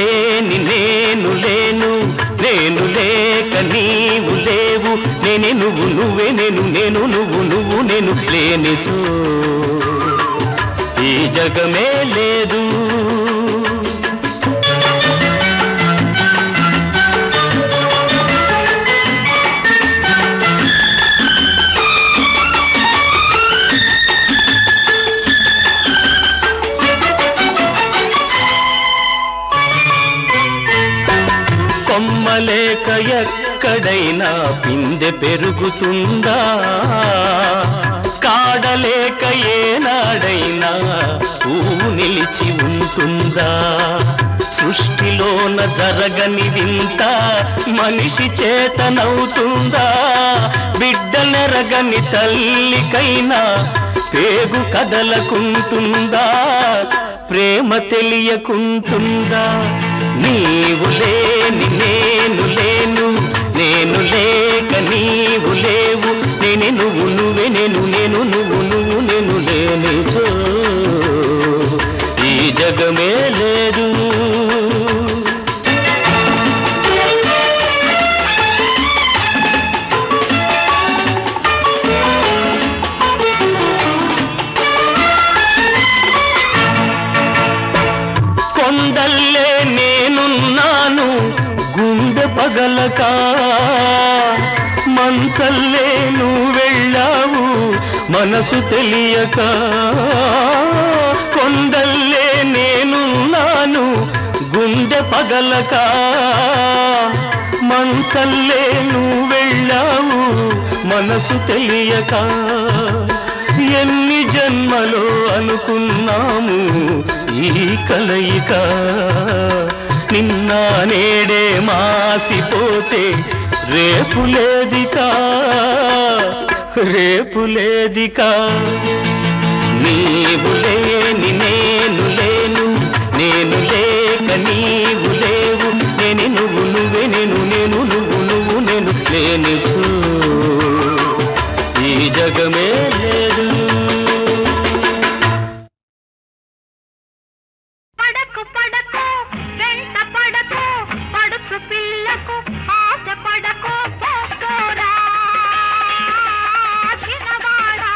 లేని నేను లేను, నేను లేక నీవు లేవు, నేనే నువ్వు నువ్వే నేను, నేను నువ్వు నువ్వు నేను లేనిచో ఈ జగమే లేదు. కొమ్మలేక ఎక్కడైనా పిందె పెరుగుతుందా, కాడలేక ఏనాడైనా పువ్వు నిలిచి ఉంటుందా, సృష్టిలోన జరగని వింత మనిషి చేతనవుతుందా, బిడ్డలెరగని తల్లికైనా పేగు కదలకుంటుందా, ప్రేమ తెలియకుంటుందా, నీవు లేని నేను లేను, నేను లేక నీవు లేవు, నేనే నువ్వు నువ్వే నేను, నేను నువ్వు నువ్వు నేను లేనిచో ఈ జగమే లేదు. కొండల్లే నేనున్నాను గుండె పగలక, మంచల్లే నువ్వు వెళ్ళావు మనసు తెలియక, కొండల్లే నేనున్నాను గుండె పగలక, మంచల్లే నువ్వు వెళ్ళావు మనసు తెలియక, ఎన్ని జన్మలో అనుకున్నాము ఈ కలయిక, నిన్న నేడే మాసిపోతే రేపు లేదికా, రేపు లేదికా, నీవు లేని నేను లేను, నేను లేక నీవు లేవు, నేనే నువ్వు నువ్వే నేను, నేను నువ్వు నువ్వు నేను లేనిచో ఈ జగమే లేదు. పడకు పడకు వెంట పడకు, పడుచు పిల్లకు ఆశ పడకు, పోరా చిన్నవాడా.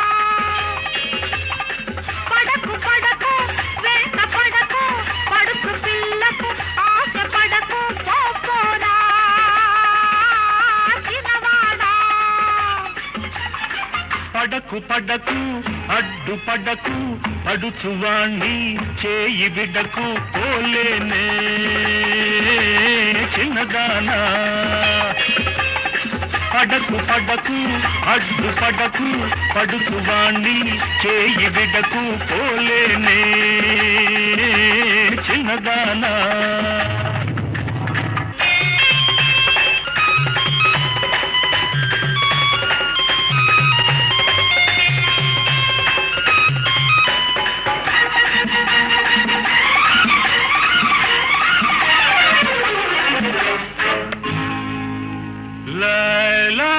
పడకు పడకు వెంట పడకు, పడుచు పిల్లకు ఆశ పడకు, పోరా చిన్నవాడా. పడకు పడకు అడ్డు పడకు, పడుచువాణ్ణి చేయి బిడ్డకు పోలేనే చిన్నదానా. పడకు పడకు అడ్డు పడకు, పడుచువాణ్ణి చేయి బిడ్డకు పోలేనే చిన్నదానా. లైలా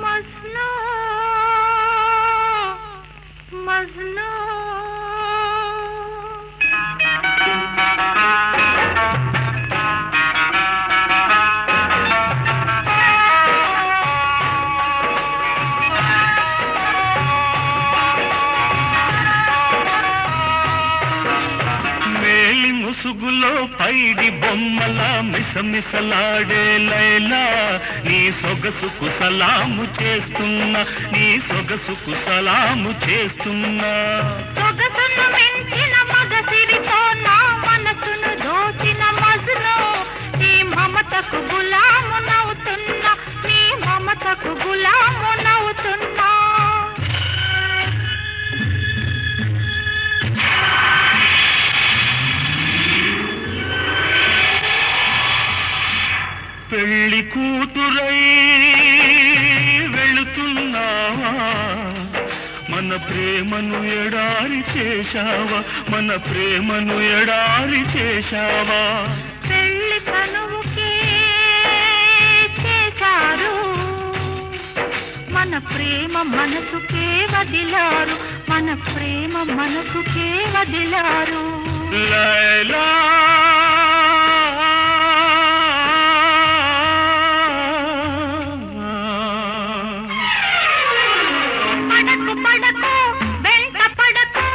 మజ్నూ మజ్నూ ముసుగులో పైడి బొమ్మల మిసమిసలాడే లైలా, నీ సొగసుకు సలాము చేస్తున్నా, నీ సొగసుకు సలాము చేస్తున్నా. సొగసును మించిన మగసిరితో నా మనసును దోచిన మజ్నూ, నీ మమతకు గులామునవుతున్నా, నీ మమతకు గులామునవుతున్నా. పెళ్లి కూతురై వెళుతున్నావా, మన ప్రేమను ఎడారి చేశావా, మన ప్రేమను ఎడారి చేశావా. పెళ్లి తనువుకే చేశారు, మన ప్రేమ మనసుకే వదిలారు, మన ప్రేమ మనసుకే వదిలారు. లైలా పడకు పడకు వెంట పడకు,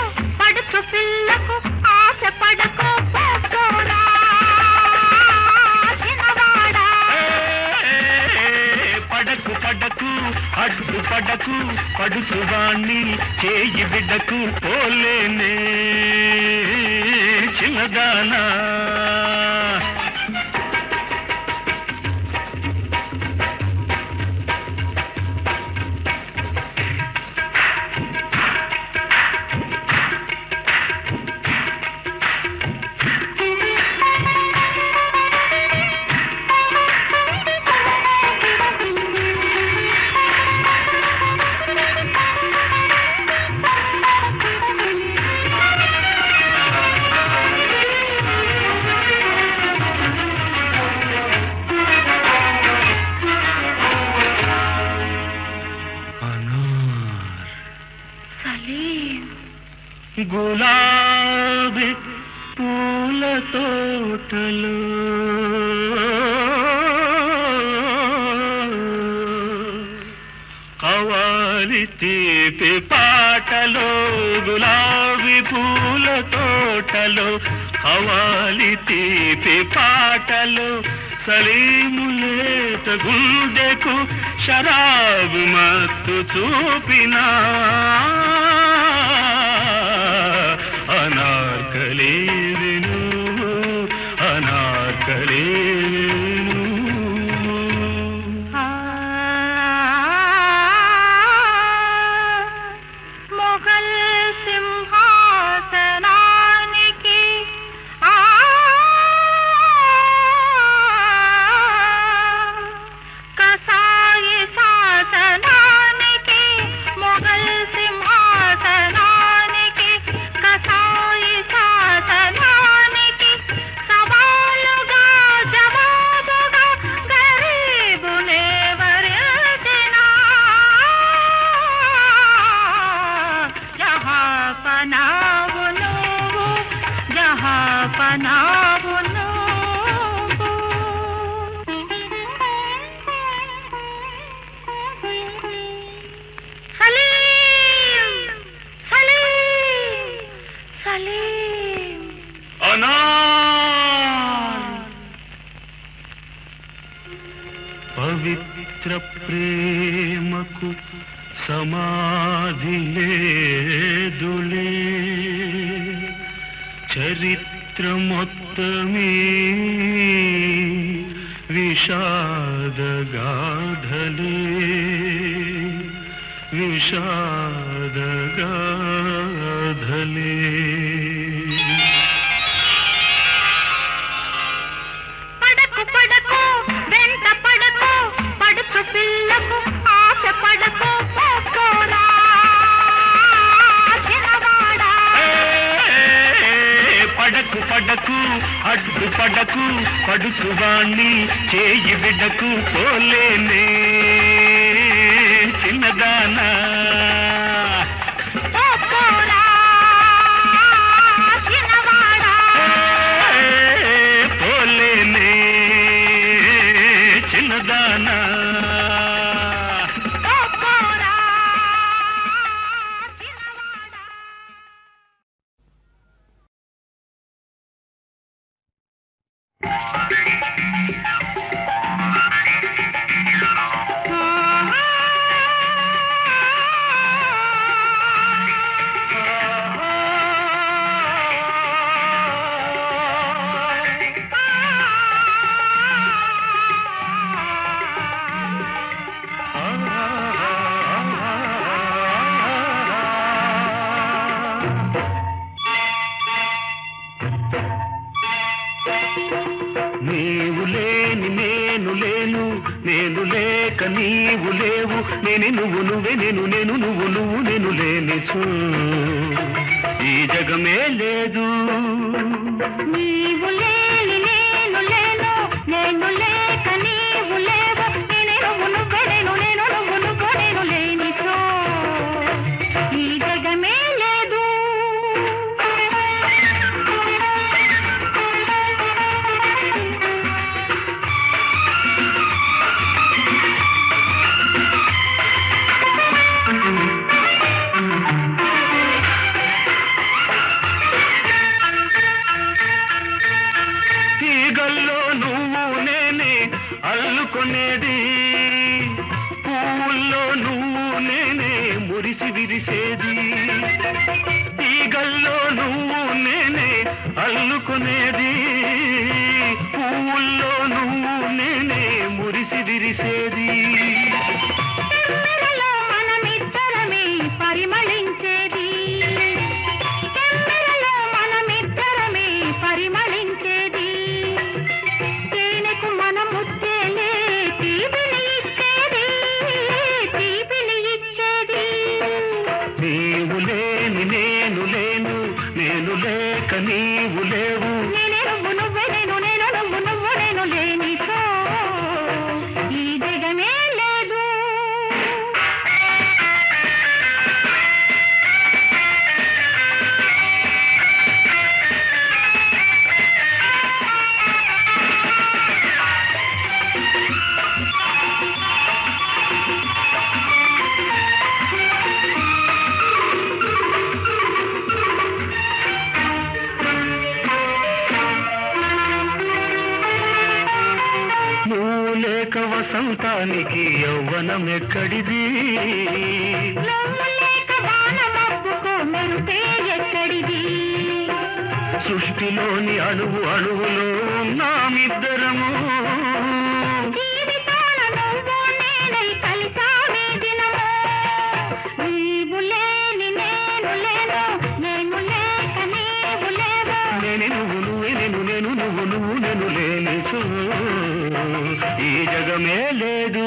పడుచు పిల్లకు ఆశ పడకు, పోరా చిన్నవాడా. పడకు పడకు అడ్డు పడకు, పడుచువాణ్ణి చేయి బిడ్డకు పోలేనే చిన్నదానా. గులాబీ పూల తోటలో కవాలి తీపి పాటలో, గులాబీ పూల తోటలో కవాలి తీపి పాటలో, సలీములేత గుండెకు శరాబు మత్తు చూపినా అనార్కలి విను, అనార్కలి విను. మొఘల్ సింహాసనానికి కసాయి శాసనానికి, మొఘల్ సింహాసనానికి కసాయి శాసనానికి సవాలుగా జవాబుగా గరీబునే వరించినా జహాపనావు నువ్వు, జహాపనావు నువ్వు. సలీం సలీం సలీం. అనార్ పవిత్ర ప్రేమకు సమాధి లేదులే, చరిత్ర మొత్తమే విషాదగాధలే, విషాదగాధలే. పడకు పడకు వెంట పడకు, పడుచు పిల్లకు ఆశ పడకు, పోరా చిన్నవాడా. పడకు పడకు అడ్డు పడకు, పడుచువాణ్ణి చేయి బిడ్డకు పోలేనే చిన్నదానా. పోరా చిన్నవాడా. పోలేనే చిన్నదానా. పోరా చిన్నవాడా. నీవు లేని నేను లేను, నేను లేక నీవు లేవు, నేను నువ్వు నువ్వే నేను, నేను నువ్వు నువ్వు నేను లేనిచు ఈ జగమే లేదు. నీవు లేని నేను లేను, నేను లేక నీవు లేవు, నేను నువ్వు నువ్వే నేను, నేను నువ్వు నువ్వు నేను లేను. నేనే మురిసి విరిసేది తీగల్లో నువ్వు నేనే అల్లుకునేది పువ్వుల్లో నువ్వు నేనే మురిసి విరిసేది తెమ్మెరలో మనమిద్దరమే పరిమళించేది తెమ్మెరలో మనమిద్దరమే పరిమళించేది తేనెకు మన ముద్దేలే తీపిని ఇచ్చేది తీపిని ఇచ్చేది నీవు లేని నేను లేను నేను లేక నీవు లేవు నేనే నువ్వు నువ్వే నేను నేను నువ్వు నువ్వు నేను లేనితో ఈ జగమే లేదు నువ్వు లేక వసంతానికి యౌవనం ఎక్కడిది నువ్వు లేక వానమబ్బుకో మెరుపే ఎక్కడిది సృష్టిలోని అణువు అణువులో ఉన్నామిద్దరము జీవితాల నువ్వు నేనై కలిసామే దినము నీవు లేని నేను లేను నేను లేక నీవు లేవు నేనే నువ్వు నువ్వే నేను నేను నువ్వు నువ్వు నేను లేని ఈ జగమే లేదు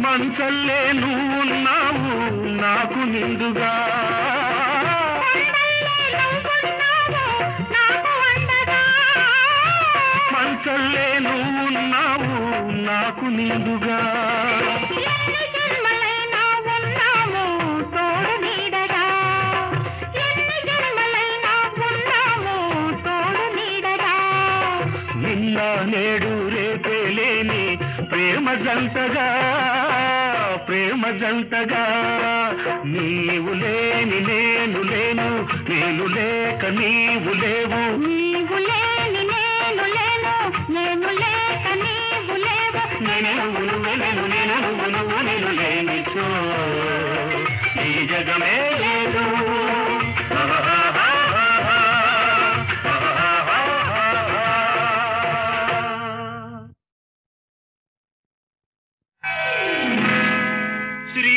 మంచల్లే నువ్వున్నావు నాకు నిండుగా మంచల్లే నువ్వున్నావు నాకు నిండుగా ఎన్ని జన్మలైనా ఉన్నాము తోడు నీడగా ఎన్ని జన్మలైనా ఉన్నాము తోడు నీడగా నిన్న నేడు రేపే లేని ప్రేమ జంటగా నీవు లేని నేను లేను నేను లేక నీవు లేవు నీవు లేని నేను లేను నేను లేక నీవు లేవు నేనే నువ్వు నువ్వే నేను నేను నువ్వు నువ్వు నేను లేనిచో ఈ జగమే లేదు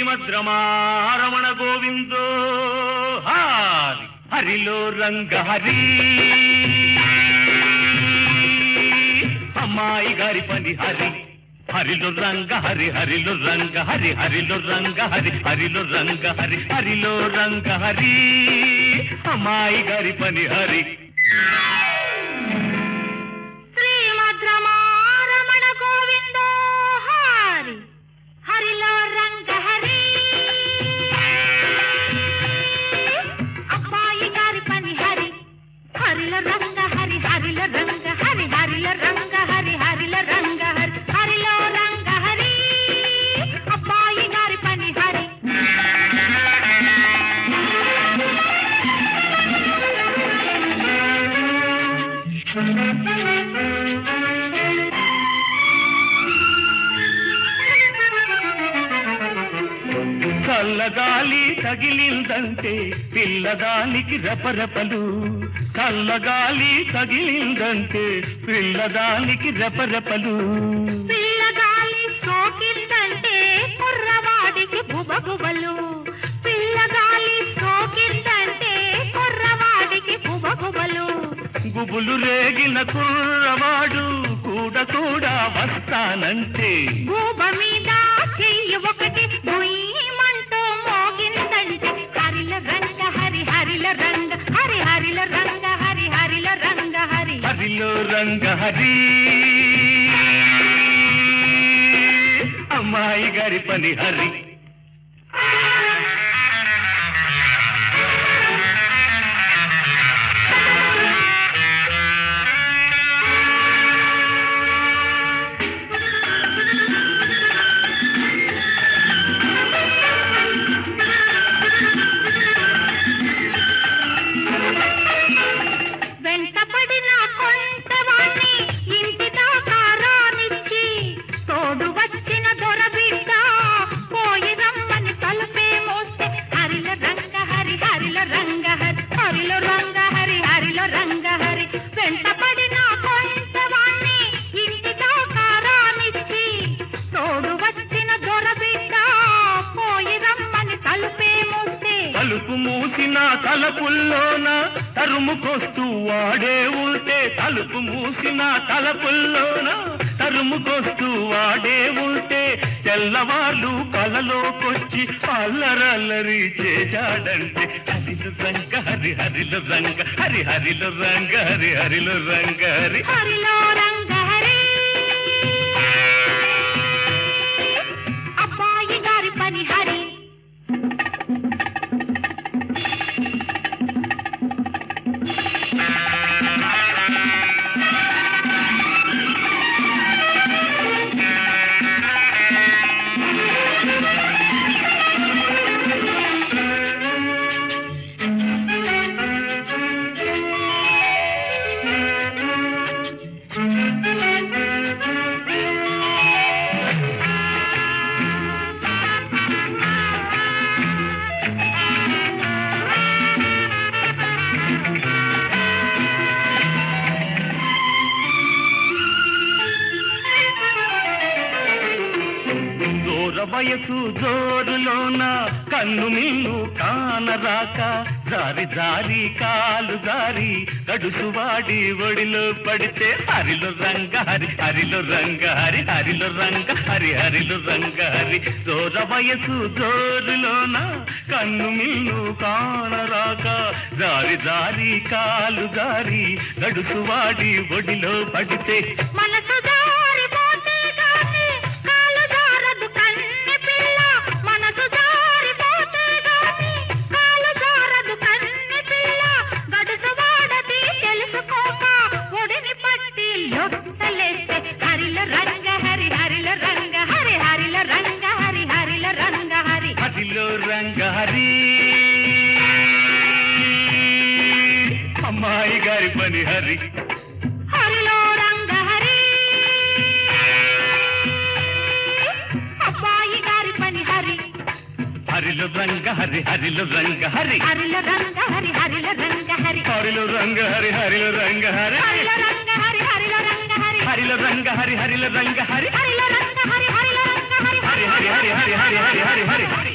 శ్రీమద్రమారమణ గోవిందో హరి హరిలో రంగ హరి అమ్మాయి గారి పని హరి హరిలో రంగ హరి హరిలో రంగ హరి హరిలో రంగ హరి హరిలో రంగ హరి హరిలో రంగ హరి అమ్మాయి గారి పని హరి శ్రీమద్రమారమణ గోవిందో హరి హరిలో రంగ హరి అబ్బాయి గారి పని హరి హరిలో రంగ హరి హరిలో రంగ హరి హరిలో రంగ హరి హరిలో రంగ హరి హరిలో రంగ హరి అబ్బాయి గారి పని హరి చల్లగాలి తగిలిందంటే పిల్లదానికి రెపరెపలు చల్లగాలి తగిలిందంటే పిల్లదానికి రెపరెపలు పిల్లగాలి సోకిందంటే కుర్రవాడికి బుబబుబలు పిల్లగాలి సోకిందంటే కుర్రవాడికి బుబబుబలు గుబులు రేగిన కుర్రవాడు కూడా వస్తానంటే భూభ మీద చెయ్యి ఒకటి గుయ్యమంటూ మోగిందంటే హరిల రంగ హరి హరిల రంగ హరి హరిల రంగ హరి హరిల రంగ హరి హరిలో రంగ హరి అమ్మాయి అమ్మాయి గారి పని హరి. తలుపు మూసిన తలపుల్లోన తరుముకొస్తూ వాడే ఉంటే, తలుపు మూసిన తలపుల్లోన తరుముకొస్తూ వాడే ఉంటే, తెల్లవాళ్ళు కలలోకొచ్చి అల్లరల్లరి చేశాడంటే, హరిలో రంగ హరి హరిలో రంగ హరి హరిలో రంగ హరి హరిలో రంగ హరి హరిలో రంగ హరి అబ్బాయి గారి పని హరి. వయసు జోరులోన కన్ను మిన్ను కానరాక, జారి జారి కాలు జారి గడుసువాడి ఒడిలో పడితే, హరిలో రంగ హరి హరిలో రంగ హరి హరిలో రంగ హరి హరిలో రంగ హరి. జోర వయసు జోరులోన కన్ను మిన్ను కానరాక, జారి జారి కాలు జారి గడుసువాడి ఒడిలో పడితే, మనసు రంగ హరి అమ్మాయి గారి పని హరి. హరిలో రంగ హరి అబ్బాయి గారి పని హరి. హరిలో రంగ హరి హరిలో రంగ హరి హరిలో రంగ హరి హరిలో రంగ హరి. హరిలో రంగ హరి హరిలో రంగ హరి హరిలో రంగ హరి హరిలో రంగ హరి. హరిలో రంగ హరి హరిలో రంగ హరి హరిలో రంగ హరి హరిలో రంగ హరి. హరి హరి హరి హరి హరి హరి హరి హరి హరి.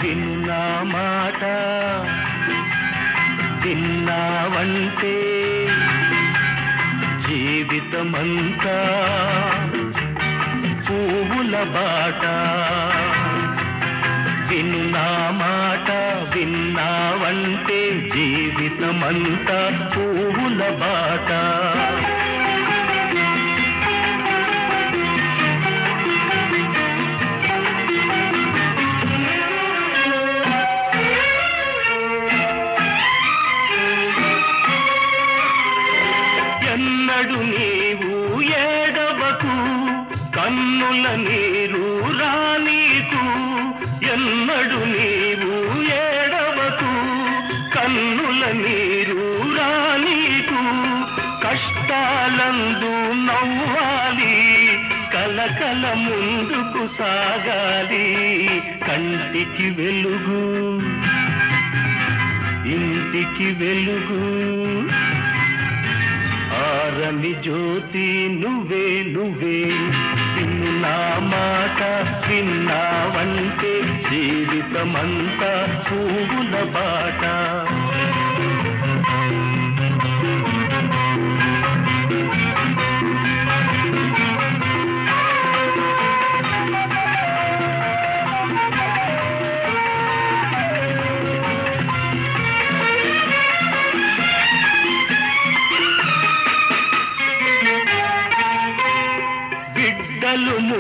విన్నా మాట విన్నావంటే జీవితమంతా పువ్వుల బాట. విన్నా మాట విన్నావంటే జీవితమంతా పువ్వుల బాట. ఎన్నడు నీవు ఏడవకు కన్నుల నీరు రానీకు, ఎన్నడు నీవు ఏడవకు కన్నుల నీరు రానీకు. కష్టాలందు నవ్వాలి కలకల ముందుకు సాగాలి, కంటికి వెలుగు ఇంటికి వెలుగు, ఆరని జ్యోతి నువ్వే నువ్వే. విన్నా మాట విన్నావంటే జీవితమంతా పువ్వుల బాట.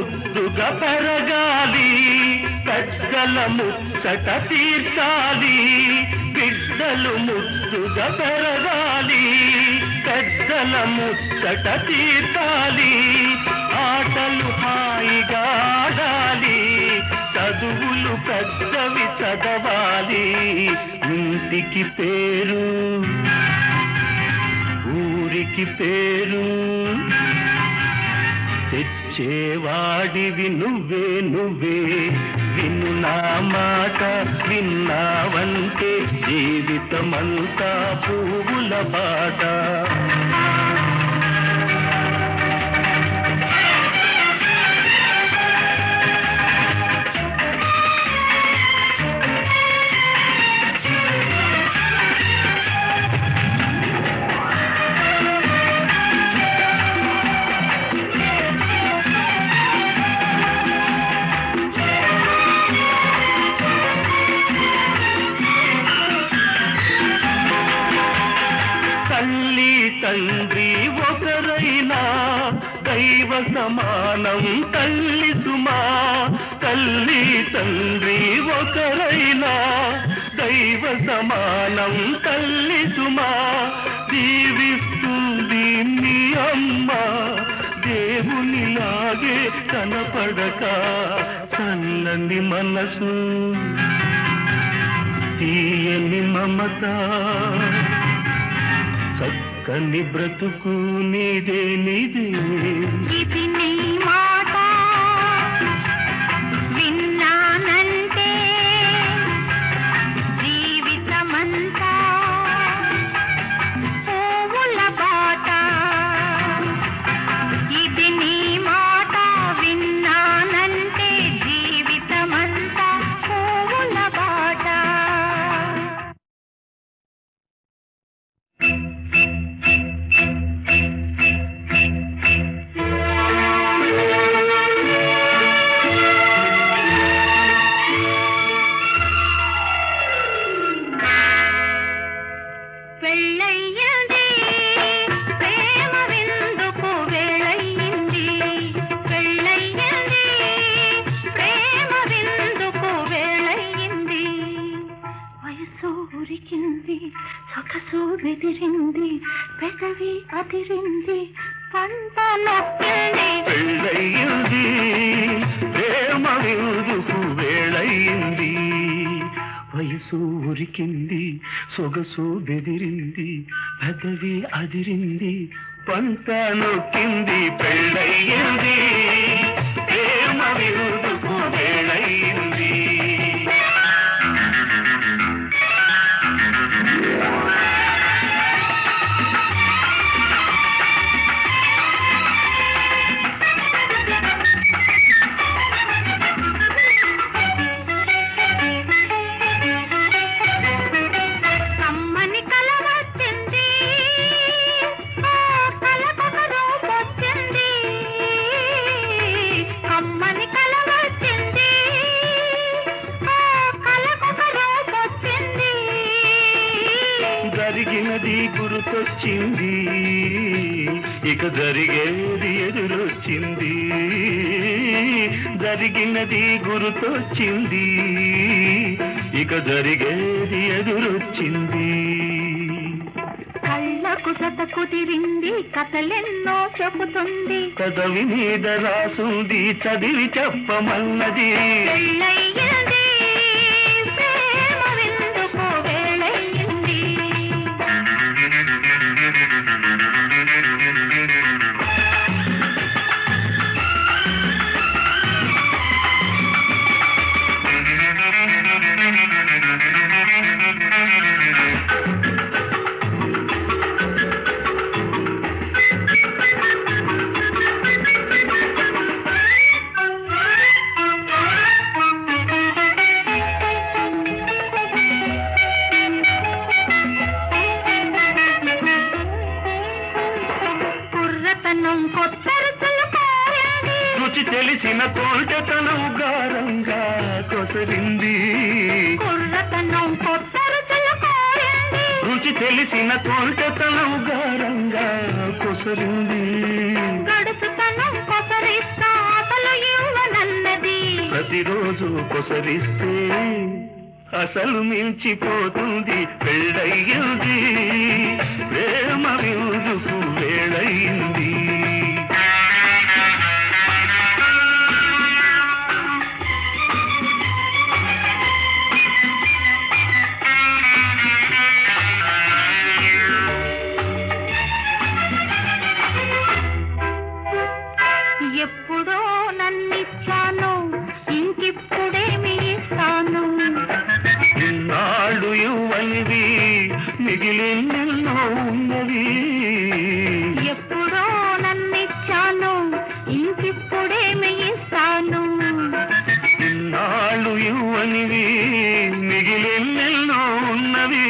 ముద్దుగా పెరగాలి, పెద్దల ముచ్చట తీర్చాలి. బిడ్డలు ముద్దుగా పెరగాలి, పెద్దల ముచ్చట తీర్చాలి. ఆటలు హాయిగా ఆడాలి, చదువులు పెద్దవి చదవాలి. ఇంటికి పేరు, ఊరికి పేరు తెచ్చేవాడివి నువ్వే నువ్వే. విను నా మాట విన్నావంటే జీవితమంతా పువ్వుల బాట. తండ్రి ఒకరైనా దైవ సమానం తల్లి సుమా. తల్లి తండ్రి ఒకరైనా దైవ సమానం తల్లి సుమా. జీవిస్తుంది మీ అమ్మ దేవునిలాగే కనపడక. చల్లని మనసు తీయని మమత, చక్కని బ్రతుకు నీదే నీదే. ఇది నీ మాట విన్నానంటే జీవితమంతా పువ్వుల బాట. ఇది నీ మాట విన్నానంటే జీవితమంతా పువ్వుల బాట. పెళ్ళయ్యింది ప్రేమ విందుకు వేళయ్యింది. పెళ్ళయ్యింది ప్రేమ విందుకు వేళయ్యింది. వయసు ఉరికింది, సొగసు బెదిరింది, పెదవి అదిరింది, పంట నొక్కింది. పెళ్ళయ్యింది ప్రేమ విందుకు వేళయింది. వయసు ఉరికింది, సొగసు బెదిరింది, పెదవి అదిరింది, పంట నొక్కింది. పెళ్ళయ్యింది ప్రేమ విందుకు వేళయింది. కమ్మని కల వచ్చింది, ఆ కలకొక రూపొచ్చింది. కమ్మని కల వచ్చింది, ఆ కలకొక రూపొచ్చింది. జరిగినది గుర్తొచ్చింది, ఇక జరిగేది ఎదురొచ్చింది. జరిగినది గుర్తొచ్చింది, ఇక జరిగేది ఎదురొచ్చింది. కళ్ళకు జత కుదిరింది, కథలెన్నో చెబుతుంది. పదవి మీద రాసుంది, చదివి చెప్పమన్నది. పెళ్ళయ్యింది ప్రేమ విందుకు వేళయ్యింది. రుచి తెలిసిన తోటతనం గారంగా కొసరింది. రుచి తెలిసిన తోటతనం గారంగా కొసరింది. గడుసుతనం కొసరిస్తా అసలు ప్రతిరోజు కొసరిస్తే అసలు మించిపోతుంది పెళ్ళయింది ప్రేమ విందుకు వేళయింది ఎప్పుడో నన్నిచ్చాను ఇంకిప్పుడేమి ఇస్తాను ఇన్నాళ్ళు ఇవ్వనివి మిగిలినెన్నో ఉన్నవి ఎప్పుడో నన్నిచ్చాను ఇంకిప్పుడేమి ఇస్తాను ఇన్నాళ్ళు ఇవ్వనివి మిగిలినెన్నో ఉన్నవి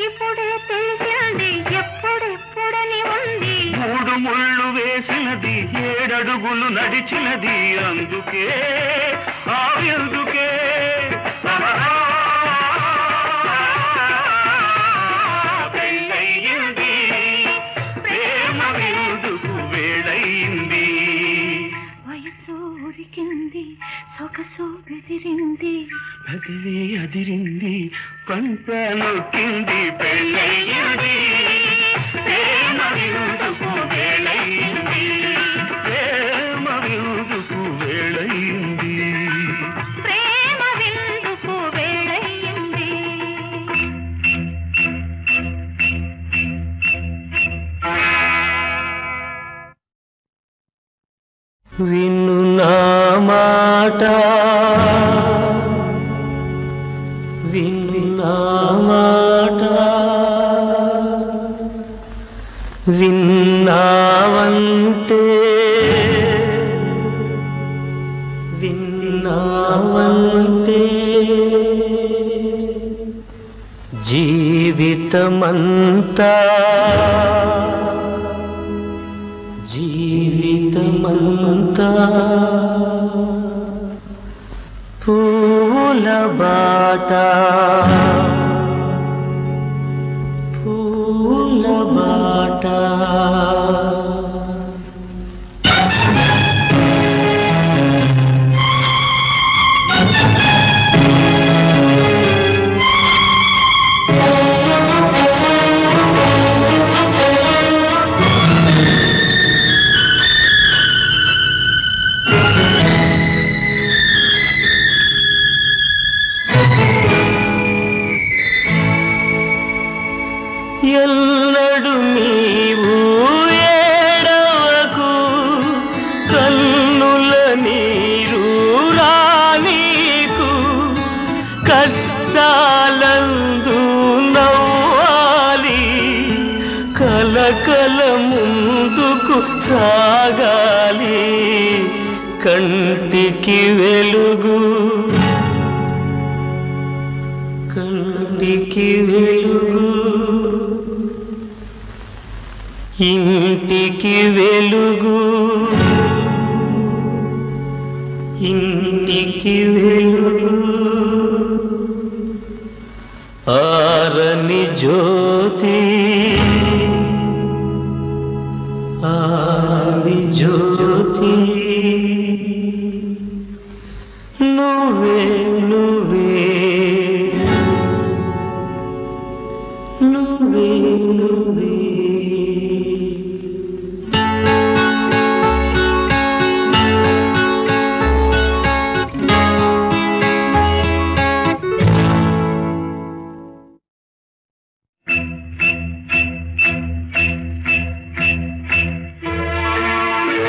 ఇప్పుడే తెలిసింది ఎప్పుడెప్పుడని ఉంది 3 ముళ్ళు వేసినది 7 అడుగులు నడిచినది అందుకే ఎందుకే పెళ్ళయింది ప్రేమ విందుకు వేళయింది వయసు ఉరికింది సొగసు బెదిరింది పగలే అదిరింది పంట నొక్కింది పెళ్ళయింది ప్రేమ విందుకు వేళయింది ప్రేమ విందుకు వేళయింది ప్రేమ విందుకు వేళయింది విను నా మాట విను నా మాట విన్నావంటే విన్నావంటే జీవితమంతా జీవితమంతా పూల బాట పూల బాట ఎల్లడు నీవు ఏడవకు కన్నుల నీరు రానీకు కష్టాలందు నవ్వాలి కలకల ముందుకు సాగాలి కంటికి వెలుగు కంటికి వెలుగు ఇంటికి వెలుగు ఇంటికి వెలుగు ఆరని జ్యోతి ఆరని జ్యోతి